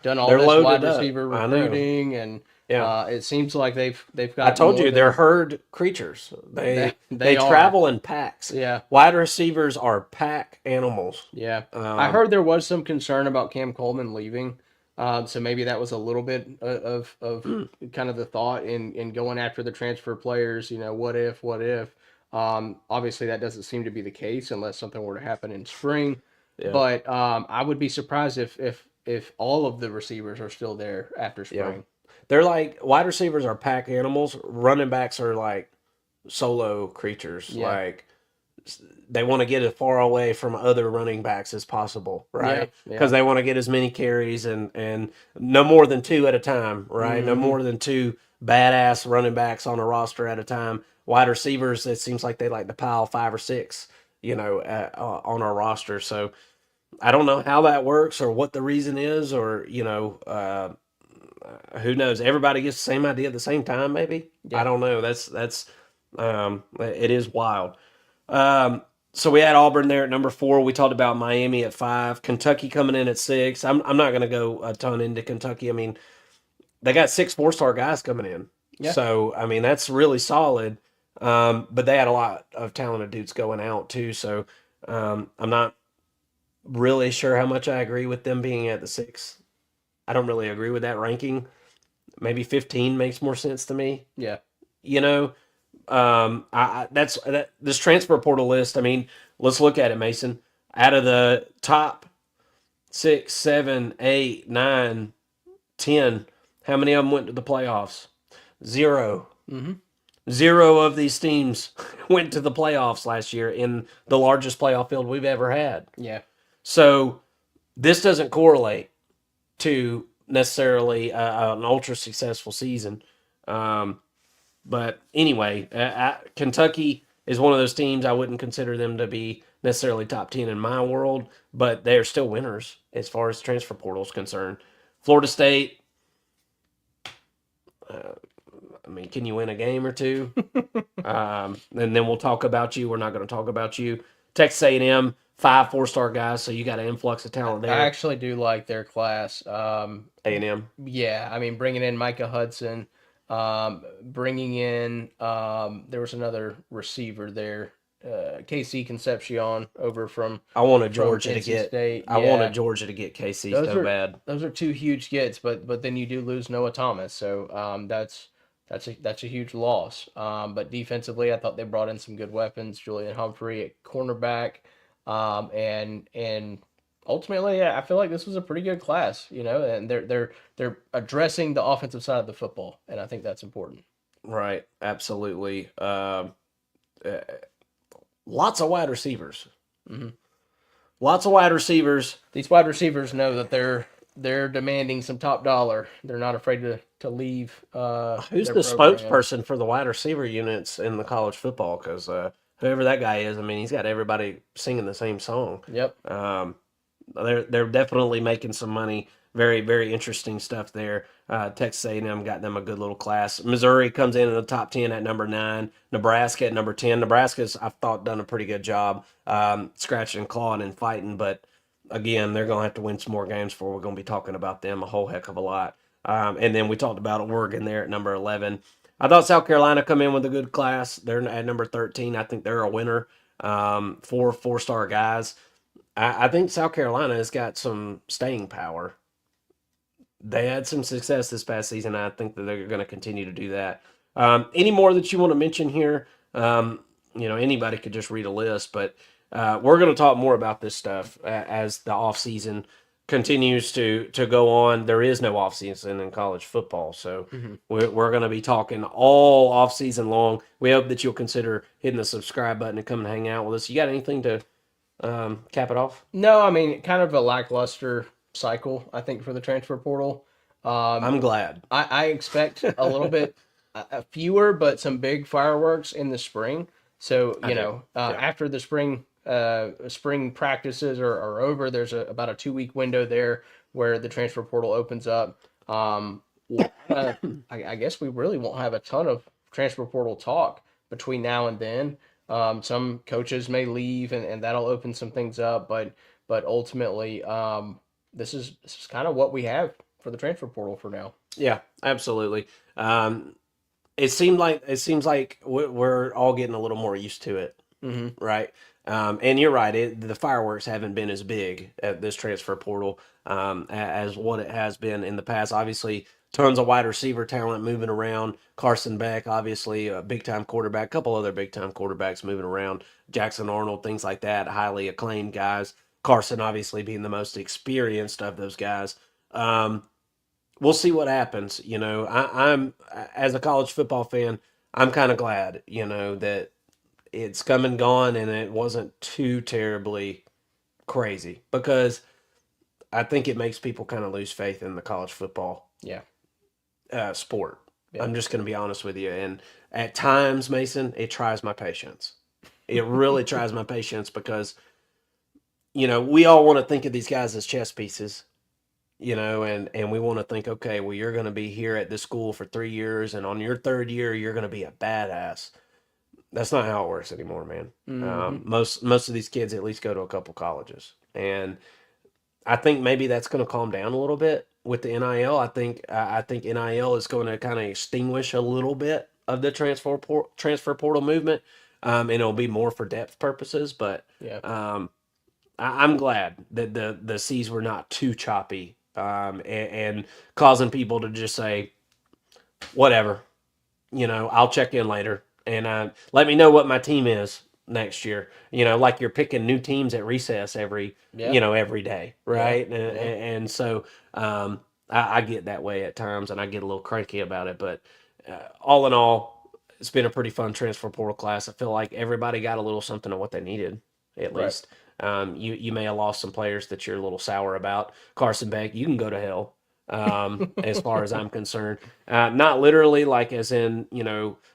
[SPEAKER 2] done all
[SPEAKER 1] They're
[SPEAKER 2] this
[SPEAKER 1] loaded
[SPEAKER 2] wide
[SPEAKER 1] up.
[SPEAKER 2] receiver
[SPEAKER 1] I know.
[SPEAKER 2] recruiting and
[SPEAKER 1] Yeah.
[SPEAKER 2] It seems like they've
[SPEAKER 1] I
[SPEAKER 2] got
[SPEAKER 1] told
[SPEAKER 2] more
[SPEAKER 1] you they're
[SPEAKER 2] than
[SPEAKER 1] herd creatures.
[SPEAKER 2] they
[SPEAKER 1] They
[SPEAKER 2] are.
[SPEAKER 1] travel in packs.
[SPEAKER 2] Yeah.
[SPEAKER 1] Wide receivers are pack animals.
[SPEAKER 2] Yeah, I
[SPEAKER 1] Um,
[SPEAKER 2] heard there was some concern about Cam Coleman leaving, so maybe that was a little bit of kind of the thought in going after the transfer players. You know, what if, what if? Obviously, that doesn't seem to be the case unless something were to happen in spring.
[SPEAKER 1] yeah,
[SPEAKER 2] But I would be surprised if all of the receivers are still there after
[SPEAKER 1] yeah.
[SPEAKER 2] spring.
[SPEAKER 1] They're like wide receivers are pack animals. Running backs are like solo creatures.
[SPEAKER 2] Yeah,
[SPEAKER 1] Like they want to get as far away from other running backs as possible,
[SPEAKER 2] yeah,
[SPEAKER 1] right? Because
[SPEAKER 2] yeah.
[SPEAKER 1] they want to get as many carries and no more than two at a time, right? No
[SPEAKER 2] Hmm.
[SPEAKER 1] more than two badass running backs on a roster at a time. Wide receivers, it seems like they like to pile five or six, on our roster. So I don't know how that works or what the reason is, or who knows? Everybody gets the same idea at the same time, maybe. I
[SPEAKER 2] Yeah.
[SPEAKER 1] don't know. It is wild. Um, so we had Auburn there at number 4. We talked about Miami at 5. Kentucky coming in at 6. I'm not going to go a ton into Kentucky. I mean, they got 6 4-star guys coming in.
[SPEAKER 2] Yeah.
[SPEAKER 1] So, I mean, that's really solid. But they had a lot of talented dudes going out too. So, I'm not really sure how much I agree with them being at the 6. I don't really agree with that ranking. Maybe 15 makes more sense to me.
[SPEAKER 2] Yeah.
[SPEAKER 1] You know, that's this transfer portal list. I mean, let's look at it, Mason. Out of the top 6, 7, 8, 9, 10, how many of them went to the playoffs? Zero.
[SPEAKER 2] Hmm.
[SPEAKER 1] Zero of these teams went to the playoffs last year in the largest playoff field we've ever had.
[SPEAKER 2] Yeah.
[SPEAKER 1] So this doesn't correlate to necessarily an ultra successful season. Um, But anyway, Kentucky is one of those teams I wouldn't consider them to be necessarily top 10 in my world, but they're still winners as far as transfer portal is concerned. Florida State, I mean, can you win a game or two? And then we'll talk about you. We're not going to talk about you. Texas A&M, 5 4-star guys, so you got an influx of talent
[SPEAKER 2] I
[SPEAKER 1] there.
[SPEAKER 2] actually do like their class.
[SPEAKER 1] A&M.
[SPEAKER 2] Yeah, I mean, bringing in Micah Hudson, bringing in there was another receiver there, KC Concepcion over
[SPEAKER 1] I wanted
[SPEAKER 2] from
[SPEAKER 1] Georgia to
[SPEAKER 2] NC
[SPEAKER 1] get.
[SPEAKER 2] State.
[SPEAKER 1] I wanted
[SPEAKER 2] Yeah,
[SPEAKER 1] Georgia to get KC
[SPEAKER 2] those
[SPEAKER 1] so
[SPEAKER 2] are
[SPEAKER 1] bad.
[SPEAKER 2] those are two huge gets, but then you do lose Noah Thomas, so that's a huge loss. But defensively, I thought they brought in some good weapons. Julian Humphrey at cornerback, and ultimately, yeah, I feel like this was a pretty good class, and they're addressing the offensive side of the football, and I think that's important.
[SPEAKER 1] Right, absolutely. Uh, Lots of wide receivers.
[SPEAKER 2] Hmm.
[SPEAKER 1] Lots of wide receivers.
[SPEAKER 2] These wide receivers know that they're demanding some top dollar. They're not afraid to leave
[SPEAKER 1] Who's
[SPEAKER 2] their
[SPEAKER 1] the
[SPEAKER 2] programs.
[SPEAKER 1] spokesperson for the wide receiver units in the college football? Because whoever that guy is, I mean, he's got everybody singing the same song.
[SPEAKER 2] Yep.
[SPEAKER 1] Um, they're definitely making some money. Very very interesting stuff there. Texas A&M got them a good little class. Missouri comes in the top 10 at number 9. Nebraska at number 10. Nebraska's I thought done a pretty good job scratching and clawing and fighting, but again they're gonna have to win some more games before we're gonna be talking about them a whole heck of a lot. And then we talked about Oregon there at number 11. I thought South Carolina come in with a good class. They're at number 13. I think they're a winner. 4 4-star guys. I think South Carolina has got some staying power. They had some success this past season. I think that they're going to continue to do that. Any more that you want to mention here? Anybody could just read a list, but we're going to talk more about this stuff as the off season continues to go on. There is no off season in college football, so
[SPEAKER 2] Hmm.
[SPEAKER 1] we're going to be talking all off season long. We hope that you'll consider hitting the subscribe button and come and hang out with us. You got anything to cap it off?
[SPEAKER 2] No, I mean, kind of a lackluster cycle, I think, for the transfer portal. Um,
[SPEAKER 1] I'm glad.
[SPEAKER 2] I expect a little bit fewer, but some big fireworks in the spring. So,
[SPEAKER 1] I do. Yeah.
[SPEAKER 2] after the spring practices are over, there's about a 2 week window there where the transfer portal opens up. I guess we really won't have a ton of transfer portal talk between now and then. Some coaches may leave, and that'll open some things up, but ultimately, this is kind of what we have for the transfer portal for now.
[SPEAKER 1] Yeah, absolutely. It seems like we're all getting a little more used to it,
[SPEAKER 2] Mm-hmm.
[SPEAKER 1] right? And you're right. The fireworks haven't been as big at this transfer portal as what it has been in the past. Obviously, tons of wide receiver talent moving around. Carson Beck, obviously a big time quarterback. A couple other big time quarterbacks moving around. Jackson Arnold, things like that. Highly acclaimed guys. Carson, obviously, being the most experienced of those guys. We'll see what happens. I'm as a college football fan, I'm kind of glad, that it's come and gone and it wasn't too terribly crazy because I think it makes people kind of lose faith in the college football
[SPEAKER 2] Yeah.
[SPEAKER 1] sport.
[SPEAKER 2] Yeah.
[SPEAKER 1] I'm just going to be honest with you. And at times, Mason, it tries my patience. It really tries my patience because, we all want to think of these guys as chess pieces, and we want to think, okay, well, you're going to be here at this school for 3 years, and on your third year, you're going to be a badass. That's not how it works anymore, man.
[SPEAKER 2] Mm-hmm.
[SPEAKER 1] Most of these kids at least go to a couple colleges, and I think maybe that's going to calm down a little bit with the NIL. I think NIL is going to kind of extinguish a little bit of the transfer portal movement, and it'll be more for depth purposes. But
[SPEAKER 2] Yeah.
[SPEAKER 1] I'm glad that the seas were not too choppy, and causing people to just say, whatever, I'll check in later and let me know what my team is next year. Like you're picking new teams at recess
[SPEAKER 2] Yeah.
[SPEAKER 1] every day,
[SPEAKER 2] Yeah.
[SPEAKER 1] right? And,
[SPEAKER 2] Yeah.
[SPEAKER 1] and so I get that way at times, and I get a little cranky about it. But all in all, it's been a pretty fun transfer portal class. I feel like everybody got a little something of what they needed, at
[SPEAKER 2] Right.
[SPEAKER 1] least. You may have lost some players that you're a little sour about. Carson Beck, you can go to hell. As far as I'm concerned, not literally like as in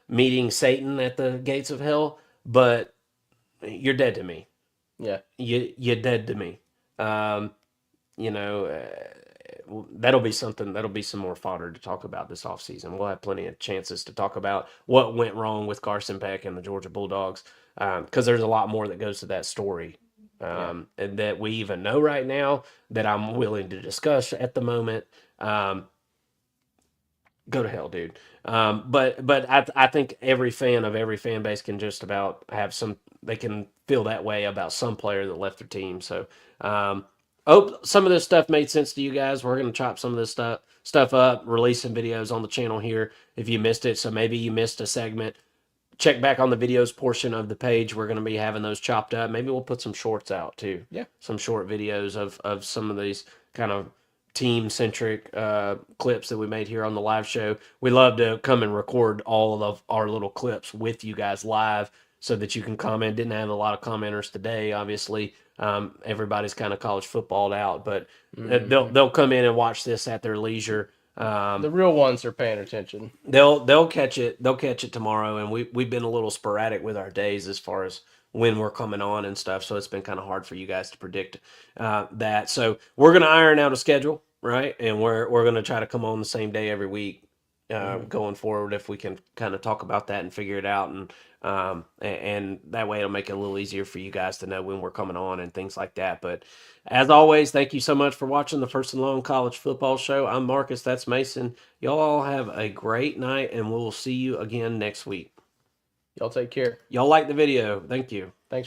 [SPEAKER 1] meeting Satan at the gates of hell, but you're dead to me.
[SPEAKER 2] Yeah.
[SPEAKER 1] You're dead to me. Um, you know, that'll be something. That'll be some more fodder to talk about this offseason. We'll have plenty of chances to talk about what went wrong with Carson Beck and the Georgia Bulldogs, because there's a lot more that goes to that story,
[SPEAKER 2] Yeah.
[SPEAKER 1] and that we even know right now that I'm willing to discuss at the moment. Um, Go to hell, dude. But I think every fan of every fan base can just about have some. They can feel that way about some player that left their team. So, hope some of this stuff made sense to you guys. We're gonna chop some of this stuff up, release some videos on the channel here if you missed it. So maybe you missed a segment. Check back on the videos portion of the page. We're going to be having those chopped up. Maybe we'll put some shorts out too.
[SPEAKER 2] Yeah.
[SPEAKER 1] Some short videos of some of these kind of team centric clips that we made here on the live show. We love to come and record all of our little clips with you guys live so that you can comment. Didn't have a lot of commenters today, obviously. Everybody's kind of college footballed out, but they'll come in and watch this at their leisure.
[SPEAKER 2] The real ones are paying attention.
[SPEAKER 1] They'll catch it. They'll catch it tomorrow. And we've been a little sporadic with our days as far as when we're coming on and stuff. So it's been kind of hard for you guys to predict that. So we're gonna iron out a schedule, right? And we're gonna try to come on the same day every week going forward if we can kind of talk about that and figure it out. And that way it'll make it a little easier for you guys to know when we're coming on and things like that. But as always, thank you so much for watching the First and Long College Football Show. I'm Marcus. That's Mason. Y'all all have a great night, and we'll see you again next week.
[SPEAKER 2] Y'all take care.
[SPEAKER 1] Y'all like the video. Thank you.
[SPEAKER 2] Thanks.